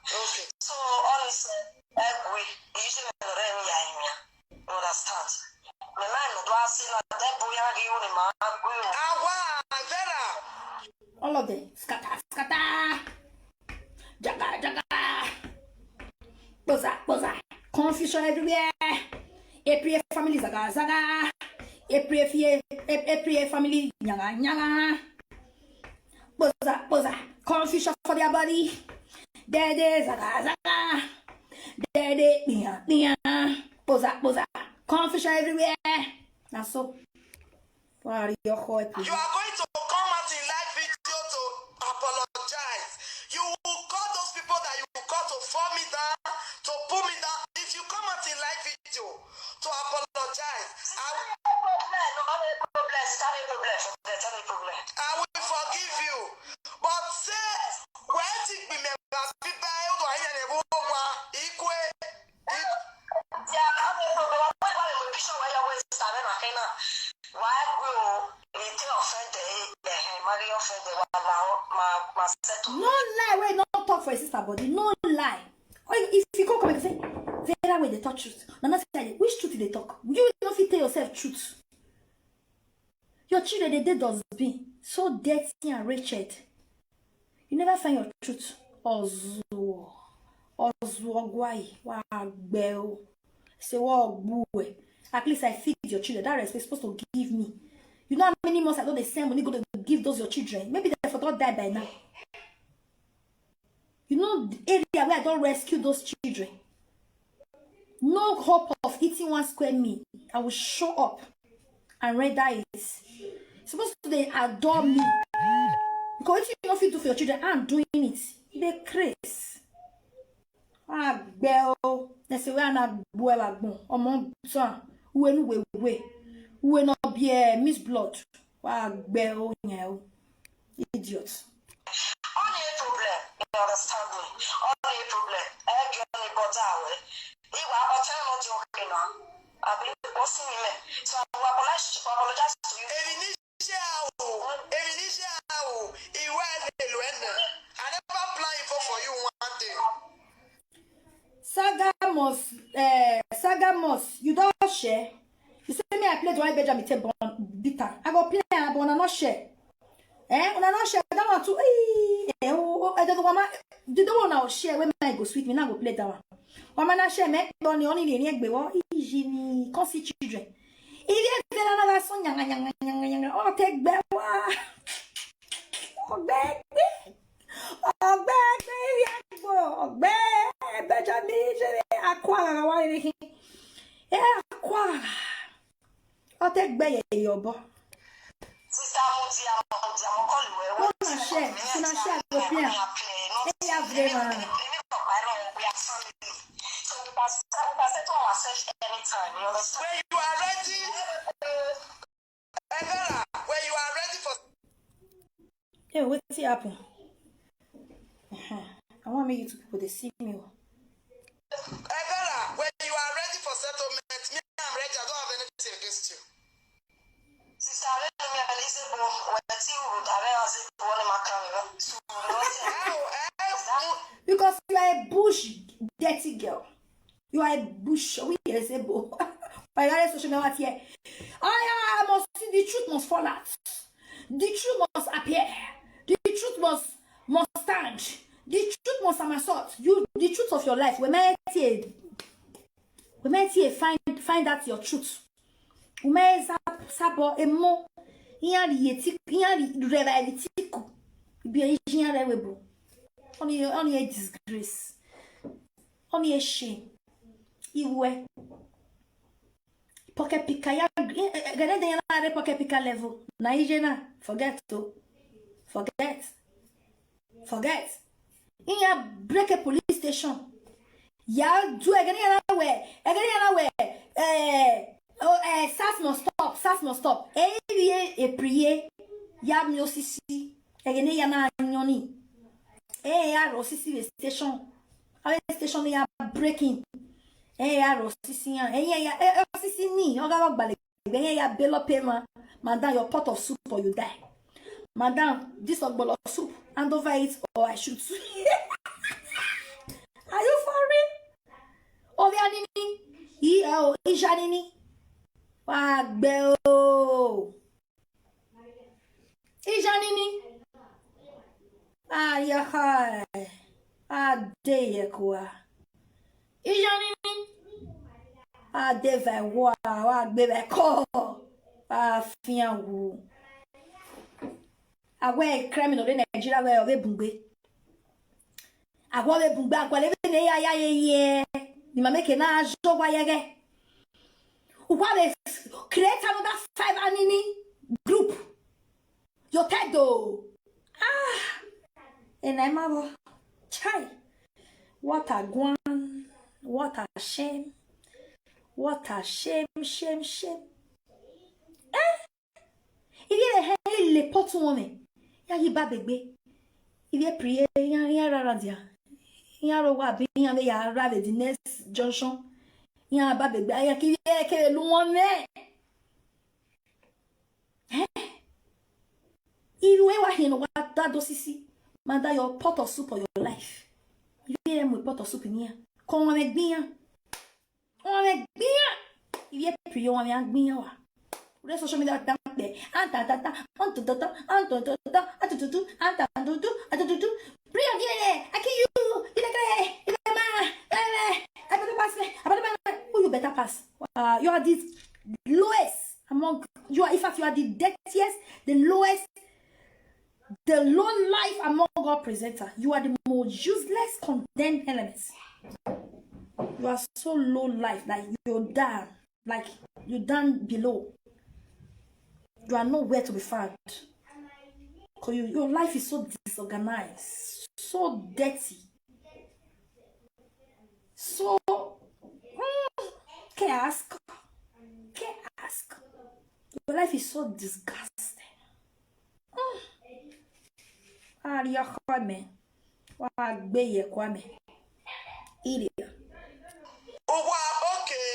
okay. So honestly, we usually understand. My man, do I see that boy? All of them. Scatter, scatter. Jaga, jaga. Boza, boza. Confusion everywhere. Every family zaga, zaga. Every family nyanga, nyanga. Boza, boza. Confusion for their body. Dede, zaga, zaga. Dede, nia, nia. Boza, boza. Confusion everywhere. Now so. You are going to come out in live video to apologize. You will call those people that you call to fall me down, to pull me down. If you come out in live video to apologize, I will forgive you. But say, when it be me, no lie, wait, not talk for a sister body. No lie. If you come and say, Vera, way they talk truth. No, which truth they talk? You don't fit tell yourself truth. Your children, they did dustbin. So dirty and wretched. You never find your truth. Ozo. Guay. Wow, say, wow, boo. At least I feed your children. That respect supposed to give me. You know how many months I don't send money go to give those your children? Maybe they forgot die by now. You know the area where I don't rescue those children. No hope of eating 1 square meal. I will show up and render it. Supposed to they adore me. Because if you don't feel to for your children, I'm doing it. They craze. Ah, bell. They say we are not well. Among son, we will not be a Miss Blood. Wow, bell, idiots. Only a problem, you understand me. Only a problem. I get any bottle. You are not joking now. I've been posting him. So I will apologize to you. I never plan for you one day. Sagamos, you don't share. You say me I play Dwight Benjamin bitter. I go play and I not share. When I not share, I don't want to. I don't want to. Don't want to share when I go sweet me. Now go play that one. When I share, me don't only the neck be what easy. Consi children. If you tell another son, yang. Oh, take back. Oh, back. Oh, back. Oh, back. Benjamin, aqua. Why anything? Yeah, aqua. I'll take back your boy. Sister when you are ready, Evera, when you are ready for. Hey, what's happen? I want me to people to see me. Evera, when you are ready for settlement, me, I'm ready. I don't have anything against you. Sister, because you are a bush dirty girl. You are a bush. We are a bush. Social media here. I must see the truth must fall out. The truth must appear. The truth must stand. The truth must assault. You, the truth of your life. We might find out your truth. We might sabo emo. Only a disgrace. Only a shame. Iwe. Pocket pika ya pocket pika level. Na ijena. Forget. In ya break a police station. Ya do again we. Sas must stop. E prier. Ya mi osisi. Again ya na nyoni. Ya osisi station. Our station ya breaking. Ya osisi ya. Ya osisi ni. Oga wak bale. Ya belo pema. Madam, your pot of soup or you die. Madam, this ogbolo soup. Hand over it or I shoot. Are you for real? Ovianini. Ijanini. Wagbe o. Ijanini. Yaha. Adeye kwa. Ijanini. Adeve wa. Wagbe ko. Fiangu. Awe criminal in Nigeria where we bungbe. Agwa we bungbe agwa lebe ne ya ye. Ni mameke na ajo wa yege. Uwa create another 5 anini group. Yo tedo. And I'm a chai. What a guan. What a shame. What a shame. Il y a les potes women. Ya yi ba bebe. Il y a prié. Ya radia. Ya rowa bi ya rave the next junction. Ya ba bebe. Ya ki ke luone. If we were in what that does see, manda your pot of soup for your life. You hear them with pot of soup in here. Come on, make bien. On make bien. If you pray, on make bien. Let social media down there. Pray again. I kill you. Who you better pass? You are the lowest among you are. In fact, you are the dirtiest, the lowest. The low life among all presenter. You are the most useless condemned elements. You are so low life, like you're down, like you're down below. You are nowhere to be found. Because your life is so disorganized, so dirty, so can I ask? Your life is so disgusting. Aria kwame. Wagbeye kwame. Idia. Okay.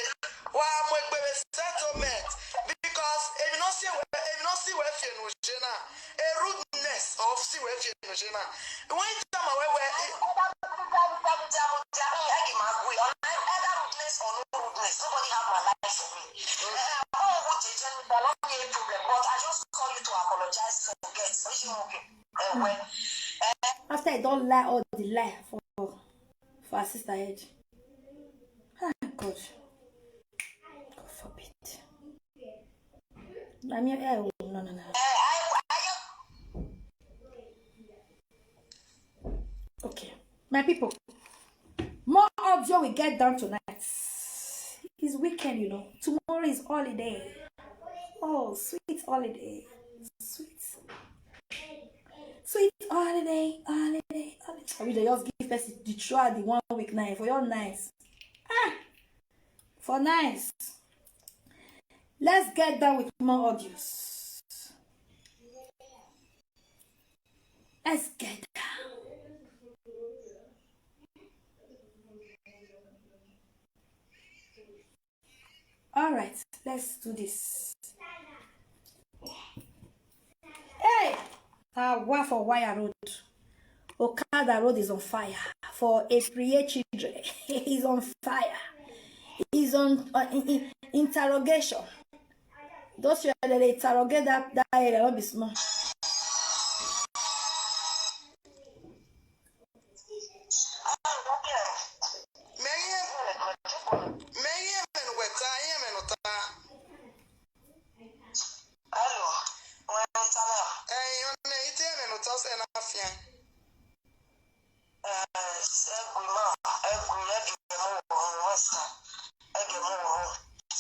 Settlement. Because if you not see where a rudeness of see where when you come away where nobody have my life for me. But I just call you to apologize for okay. After I don't lie all the lie for our sister head. God forbid. I mean, no. Okay, my people. More audio we get done tonight. It's weekend, you know. Tomorrow is holiday. Oh, sweet holiday. Sweet holiday. I wish they just give us the try the 1 week night for your nice. For nice. Let's get down with more audios. Let's get down. All right, let's do this. Hey, what for Wire Road? Okada Road is on fire for April children. He's on fire. He's on interrogation. Those who they interrogate that area will be small.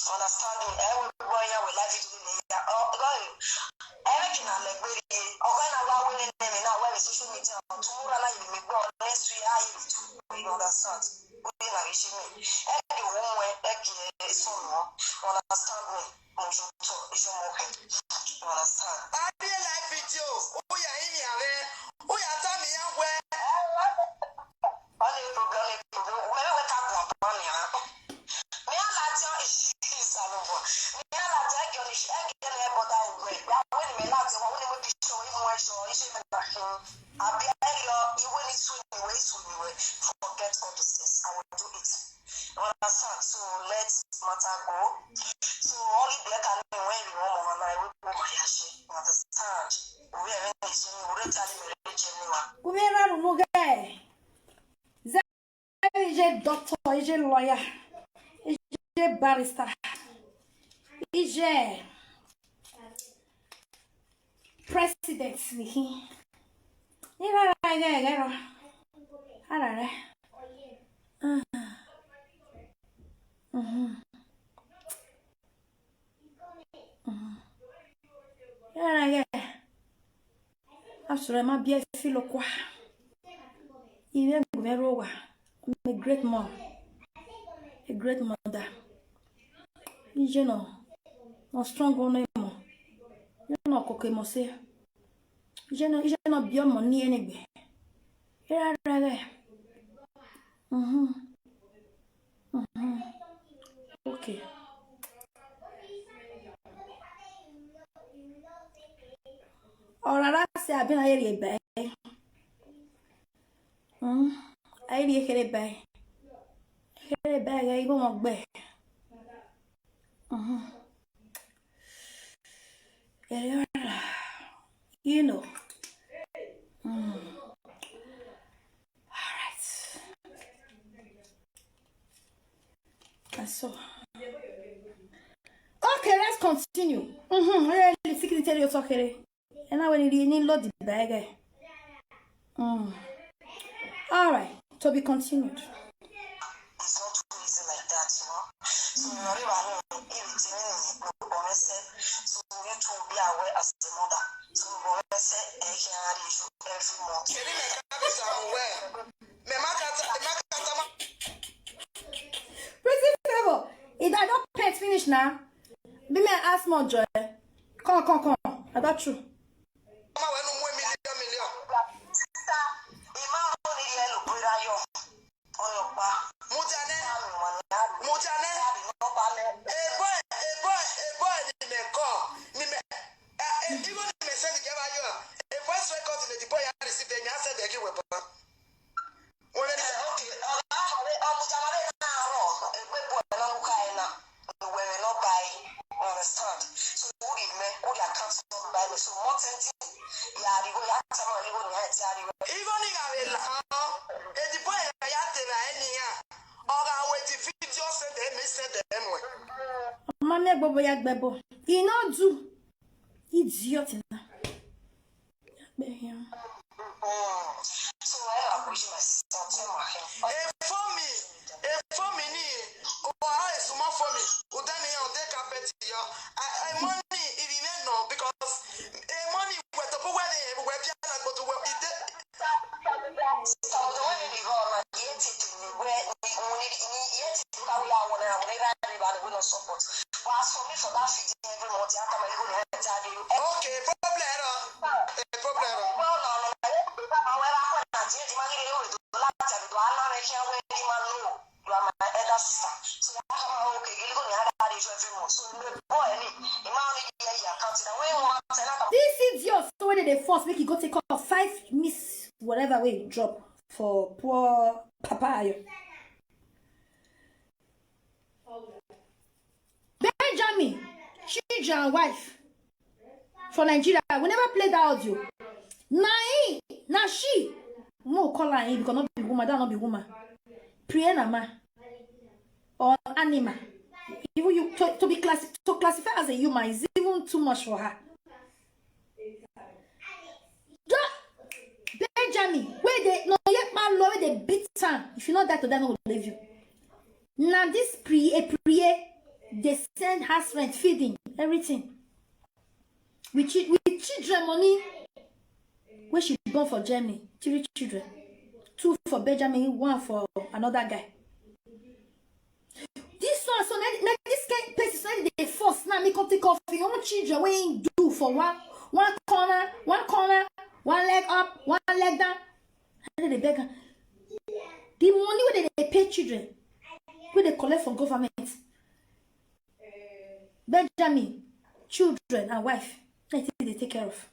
Understanding everybody will like it. na regime. The woman son understand me. You understand? I didn't like video. Oh yeah, in here. Oh yeah, tell me where. Only program. Where we can go on here. Me a la tia is salobo. Me a la tia girl is again about that way. When me la tia when we be show him where show is me back him. Abi you when it's swing away. Forget all those things. I will do it. You understand? So let's matter go. So only black and when you want and I will go my yashi. You understand? We are in this we will tell me religion. Kumera rumuge. Ije doctor, ije lawyer, ije barrister, ije president niki. Ira ra. Arare. After my beer filo kwa. Even Gumerowa. I'm a great mom. A great mother. You know. No strong on him. You know coke mo say. You know be your money anyway. Here Okay. Ora se abin ayere be. Ayere kere be. Kere be ga ibo mo gbe. You know. All right. And so. Okay, let's continue. The secretary of talking. And now when you need load the bag. All right, to be continued. It's not too easy like that, you know. So you already know so you need to be aware as the mother. So you say every month. Pretty favor. If I don't pay finish now, be me ask more joy. Come. I got you. Mama bobo ya gbebo. He not do. Idiot na. So I appreciate my sister. For me, small for me. Money it didn't know because money went up where they were piano go to where it did. So the way they go on yet to where we only yet to carry out one and we don't support. But as for me for that fit every month, I come and go and tell you. Okay, problem. Well, no. However, I did the money you do not tell you. I'm not making away the man know. You are my elder sister. So I come okay, you go and have that every month. So boy, this idiot so when they force make you go take off 5 miss whatever way you drop for poor papa. Benjamin, she and wife for Nigeria. We never played that audio. Now she no call her in because not be woman, that not be woman. Priena ma or anima. Even you to classify as a human is even too much for her. Benjamin, where they no yet man lower they beat time. If you know that to them will leave you. Now this pre they send husband feeding everything. With children money. Where she born for Germany, 3 children. 2 for Benjamin, 1 for another guy. This one, so now this kind of place is not the force. Now me come take off your own children. What you do for one corner, one leg up, one leg down. And then they beg. The money where they pay children, where they collect from government. Benjamin, children and wife, that's what they take care of.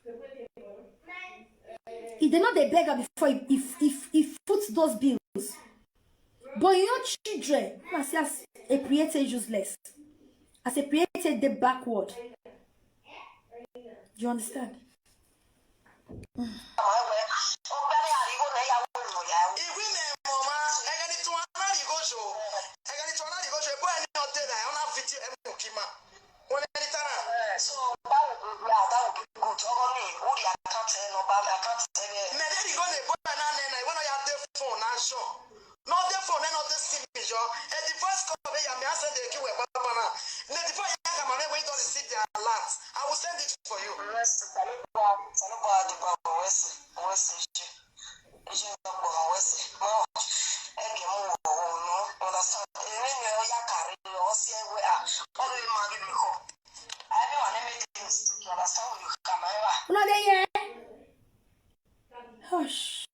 If they know they beggar before if puts those bills. But your children, as a created useless, as a created the backward. Do you understand? Not the phone, not the SIM, and the first call, I may send the queue. The before you come on, wait on the city and land. I will send it for you. Hush.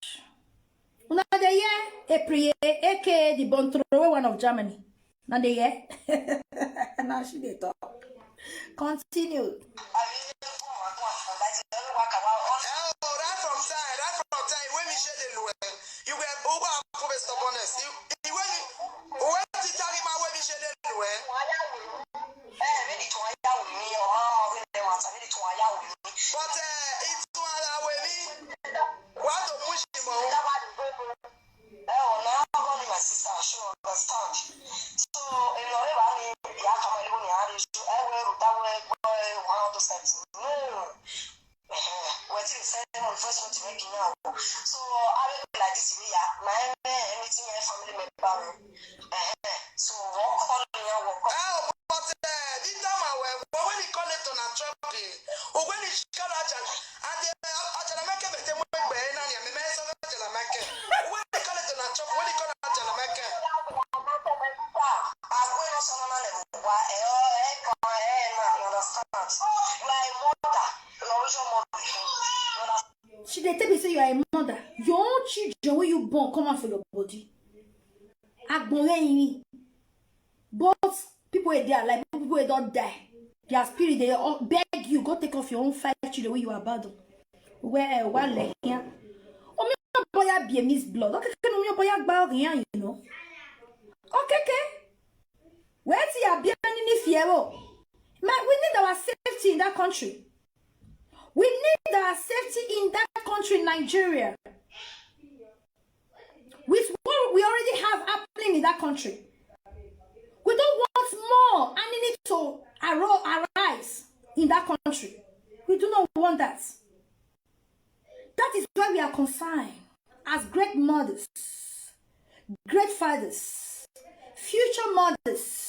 Another year, a prier, aka the Bontrowe one of Germany. Another year. Now she did talk. Continue. Right from time, when we share the lower, you were over for stubbornness. When you tell him how we share the lower, but it's one hour with me. What a wish him on. My sister, sure, understand. So, in your way, I come and live in the I will that way, one of the steps. No. What you say, first one to make it now. So, I will be like this, my anything, family member. So, walk on your walk. Oh, but this time I will, when we call it on a trophy, or when it's called out, and the Ajalamaka, but then when I'm a mess of Ajalamaka. When they call it on a trophy, when they call it Ajalamaka. I'm going to some other She they tell me say you are a mother. Your own children when you born come out for your body. But people are there, like people who don't die. Their spirit, they all beg you, go take off your own 5 children when you are bad. Where one leg here. Oh, me boy be a miss blood. Okay, no me boy about here, you know. Okay. Where's your be any fiero? Man, we need our safety in that country. We need our safety in that country, Nigeria. With what we already have happening in that country. We don't want more enemy to arise in that country. We do not want that. That is why we are concerned as great mothers, great fathers, future mothers.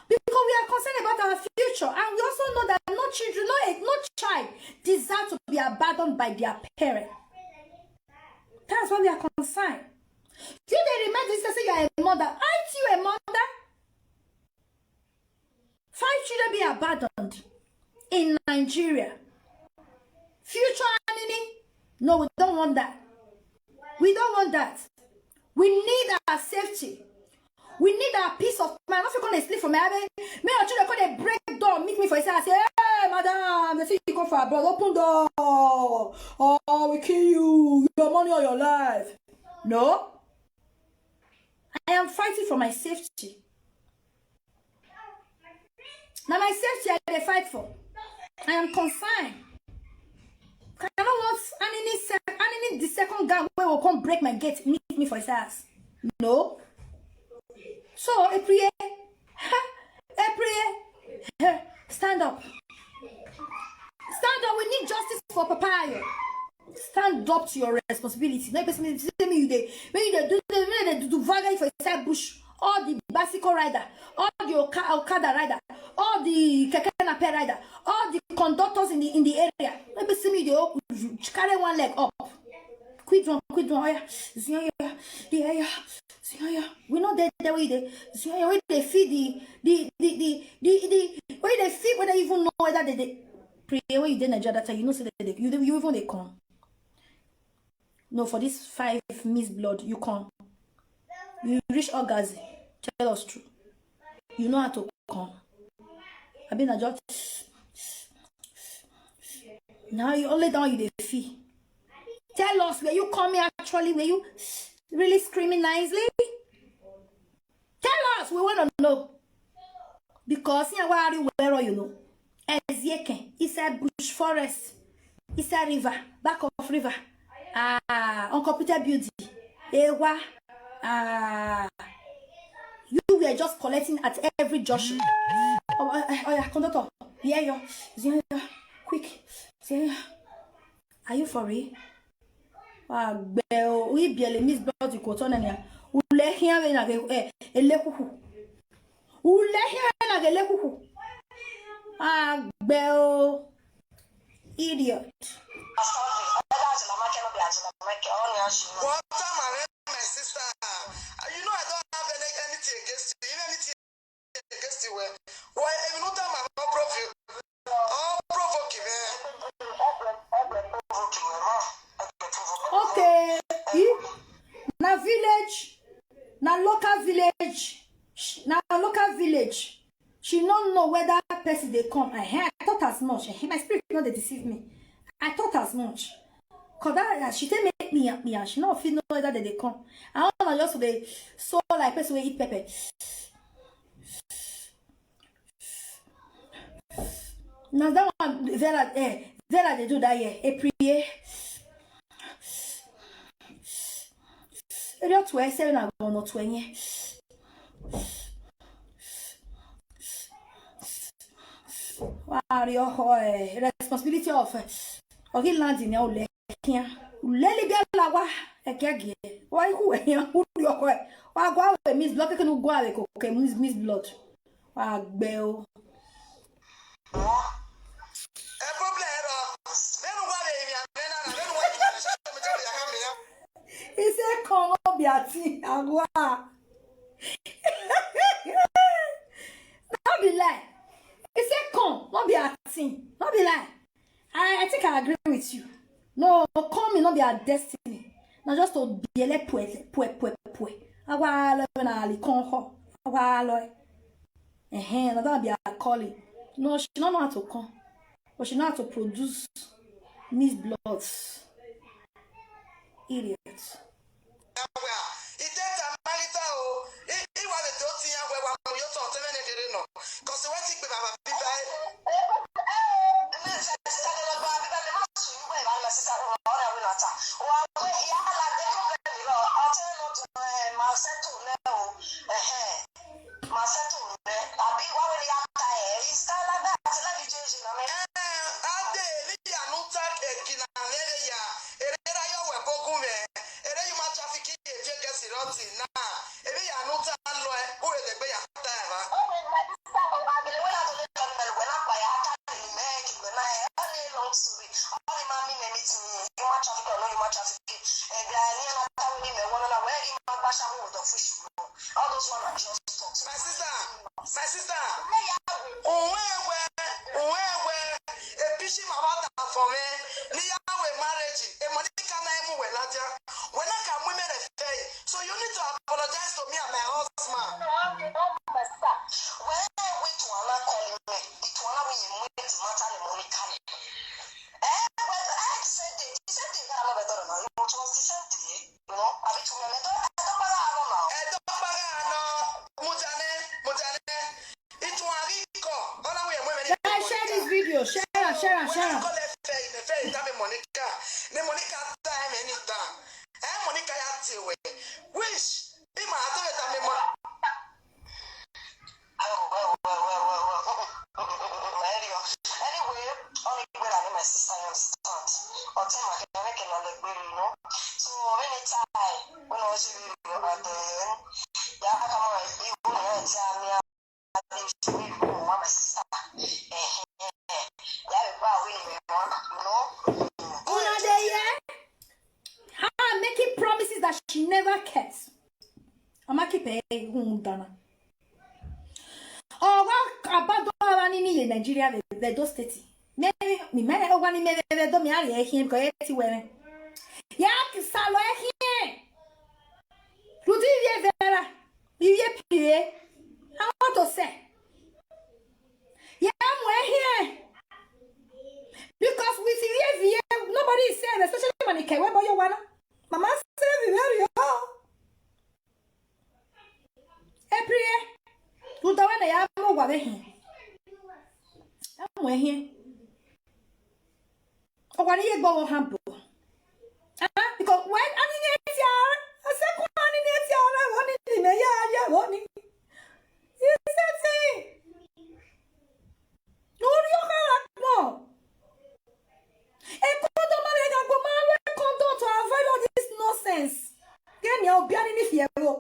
Because we are concerned about our future, and we also know that no children, no child deserves to be abandoned by their parent. That's why we are concerned. You they remember this say you are a mother. Aren't you a mother? 5 children be abandoned in Nigeria. Future enemy? No, we don't want that. We don't want that. We need our safety. We need our peace of mind. If you're going to sleep for me, me or children going to break door, meet me for a second. I say, hey, madam, they see you come for a brother, open door. Oh, we kill you. Your money or your life. No. I am fighting for my safety. Now my safety I fight for. I am concerned. I don't want any the second guy where will come break my gate, meet me for his ass. No. So, April, stand up. Stand up. We need justice for Papaya. Stand up to your responsibility. No person tell me you do vagary for inside bush. All the bicycle rider, all the Okada rider, all the Keke Nape rider, all the conductors in the area. No person me they carry one leg up. Quit drunk quit doing we not there way they feed the way they feed whether even know whether they pray where you did Nigeria that time, you know say that you even they come. No, for this 5 Miss Blood, you come. You reach orgasm. Tell us true. You know how to come. I been a just now you only down you the fee. Tell us where you come here actually, where you really screaming nicely. Tell us, we want to know. Because here where are you know? Ezieke, it's a bush forest, it's a river, back of river. On computer beauty. Ewa. You were just collecting at every junction. Oh yeah, conductor. Yeah, quick. Are you for real? We be a Miss Blood to Cotonia. Ule here na elekuhu. Ule here na elekuhu. Bell. Idiot. One time I met my sister. You know I don't have anything against you. Even anything against you. Why? You know time I'm not provoking. Oh, provoking, man. Okay. Na village. Na local village. She don't know whether person they come. I thought as much. My spirit not they deceive me. I thought as much. Cause that she tell make me and she not feel know whether they come. I don't know just they so like person will eat pepper. Now that one Vera they do that here. A prier. Area 27 are going to 20. Wow, your responsibility of okay landing now le kia leli bia lawa ekege why who your wa go Miss Blood can go away okay Miss Blood wa gbe o he say come on be ati agwa not be lie. He said, come, not be a thing, not be lie. I think I agree with you. No, come me not be our destiny. Not just to be a pue. Awa na ali konho. Awa lo. No that be a calling. No, she don't know how to come. But she know how to produce Miss Blood. Idiot. Because what you my sister, for me, marriage, when I come women so you need to apologize to me and my husband. When I went to Anna calling me, it was not when you went to matter the money coming. Well, I said it. He said it. I don't know. It was the same thing. You know, I don't know. Share this video. Share. hundana. Oh, what about the Nigeria, the do state? Maybe me man, one in the domiari him go eti wene. Yak salo here. Rudy Vera, you pay. I want to say. Yeah, I'm here. Because we see nobody is saying, especially when it came about your one. Mama said, there you are. Every year, you don't want to have no one here. I'm here. Oh, what do you go on humble? Because when I'm in it, I said, come on in it, I want it in the yard, I want it. You said, say, no, you can't, no. To avoid all this nonsense. Get me out behind if you ever.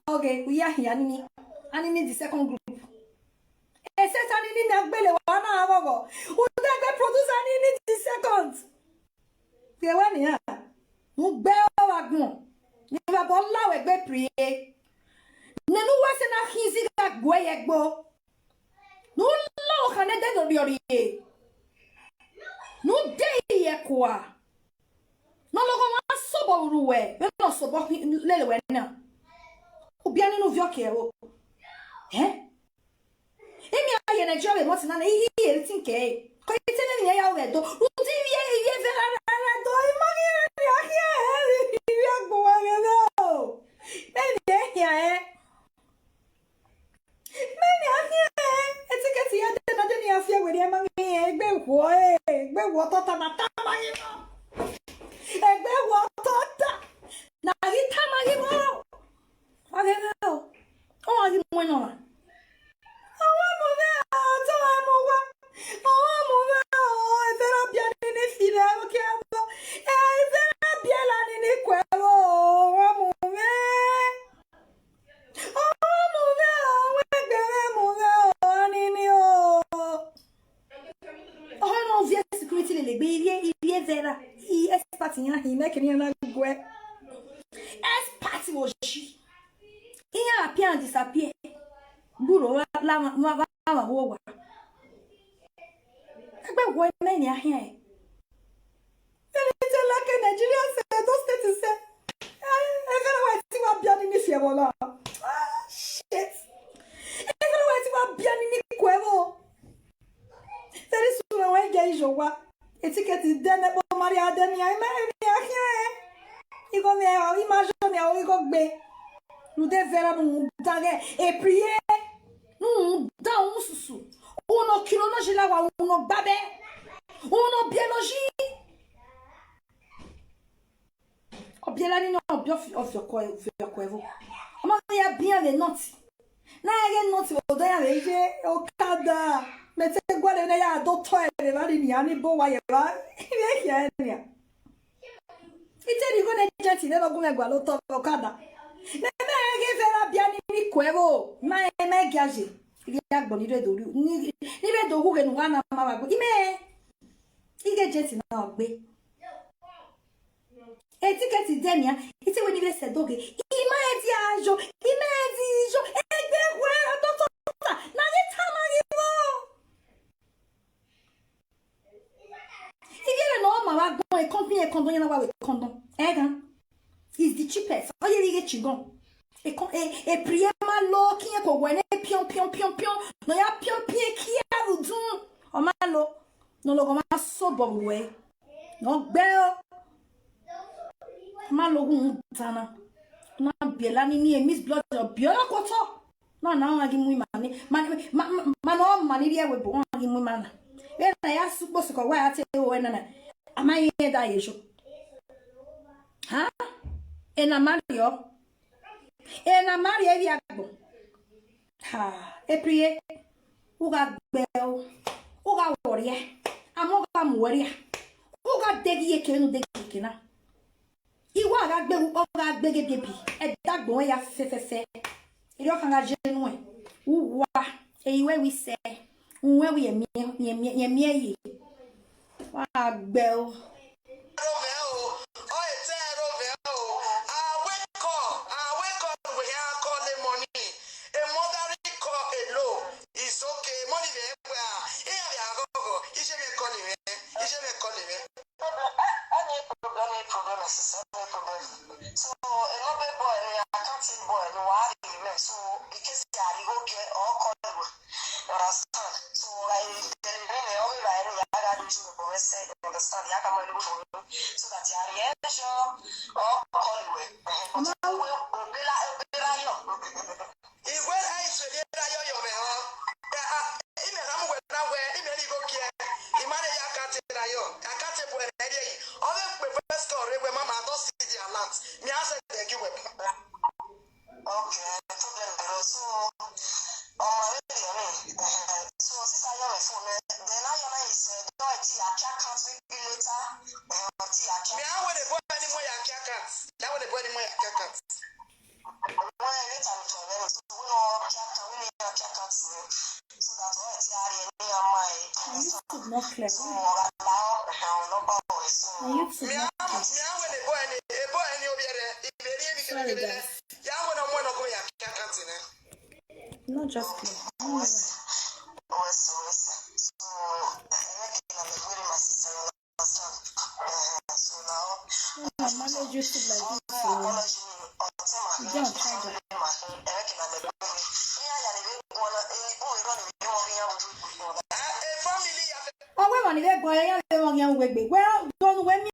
Okay, we are here, and in the second group. A certain in the belly, 1 hour ago. Who that produce and in the second? The one here. Who bear our gun. Never bought low a bed pre. Nanu wasn't a easy that way egbo. No law can I do your no day equa. No longer sober ruwe. But not sober little now. Ubiani no vioke. Eh? Emi aye Nigeria what's na here think eh. Ko itene ni ya we do. Uti ye vera do imani ya go no. Eni ya Many are here. It's a get here. I don't know with him. Egbe water na tamagimo. Egbe water. Na hi tamagimo. I don't know. Oh, I didn't win on. Oh, I'm over. Oh, I'm over. Oh, if there are bien in the field, okay. If there are bien in the quero, I'm over. Le baby, il est vers il est parti, il n'est qu'un go. Est parti au chi. Il y a bien disappear. Boulot, la ma wa. Egbe wo na ni ahia. Ele la que Nigeria se do state se. Even when ti wa bia ni fie bola. Shit. Even when ti wa bia ni kwevo. There is no way get jowa. Etiquette is done about Maria Denia. Il go me imagine il go be. Nous devons nous donner et prier. Nous dans susu. Uno kilo no jila wa uno babe. Uno biologie. Obielani no bio of your kwevo. Ama ya bien les notes. Na ya notes o do ya leje o kada. Mete guarda ne ya do toile la ni ani bo wa ya ba. Ile ya ni. Ite ni go ne jeti ne lo gun egba lo to kada. Ne me ge fera bia ni kwevo. Ma e me gaje. Ile agbo ni re do ni re do gu ge nu na ma ba. Ime. Ige jeti na ogbe. Etiquette denia. Ite we ni re se doge. Ima e di ajo. Ima e di jo. Egbe we do to. Na ni tamariwo. If you know my a company a condom na wa condom. Is the cheapest. Oh you get chigon. E prier malo ki e ko wene pion. No ya pion ki a udun. O malo. No logo ma so we. No bel. Malo gun tana. Na biela ni miss blood biela koto. Na agi mu mani. Man mani dia we bo agi mu mana. Na ya supposed to wa ate o na amaye da yejo ha ena mario vi agbo ha e prier uga gbeo uga woria amoga muoria uga degi ekenu degi kina iwa ga gbe uga gbege bebi e dagbo ya fefefe iro kan ga jenu e uwa e iwe wi se unwe wi yemie yi wa gbeo I wake up, we are calling. tiari go get all call you. Understand? So I really all right, I got to do the say understand ya come so that you are here sure all call you. Igwe ai so dey da yo me ho. Ime na mo na we ime ni go kie. Imare ya ka te na yo. Aka te bo na dey. Obe pe first story we mama don see the alert. Me ase dey give we. Okay, problem there so so sister your phone then now your is do it your account maybe later me I want to buy any more your account. That want to buy any more your account. Well, later to them so we know account we need account so that all it's here in my YouTube not clear. so no power so YouTube not clear. me I want to buy any obiere iberi e bi kele ya want no more no go your account ne. Not just clear. Manage YouTube like this. Don't try that. Oh, wait, man, if you're going, you're going to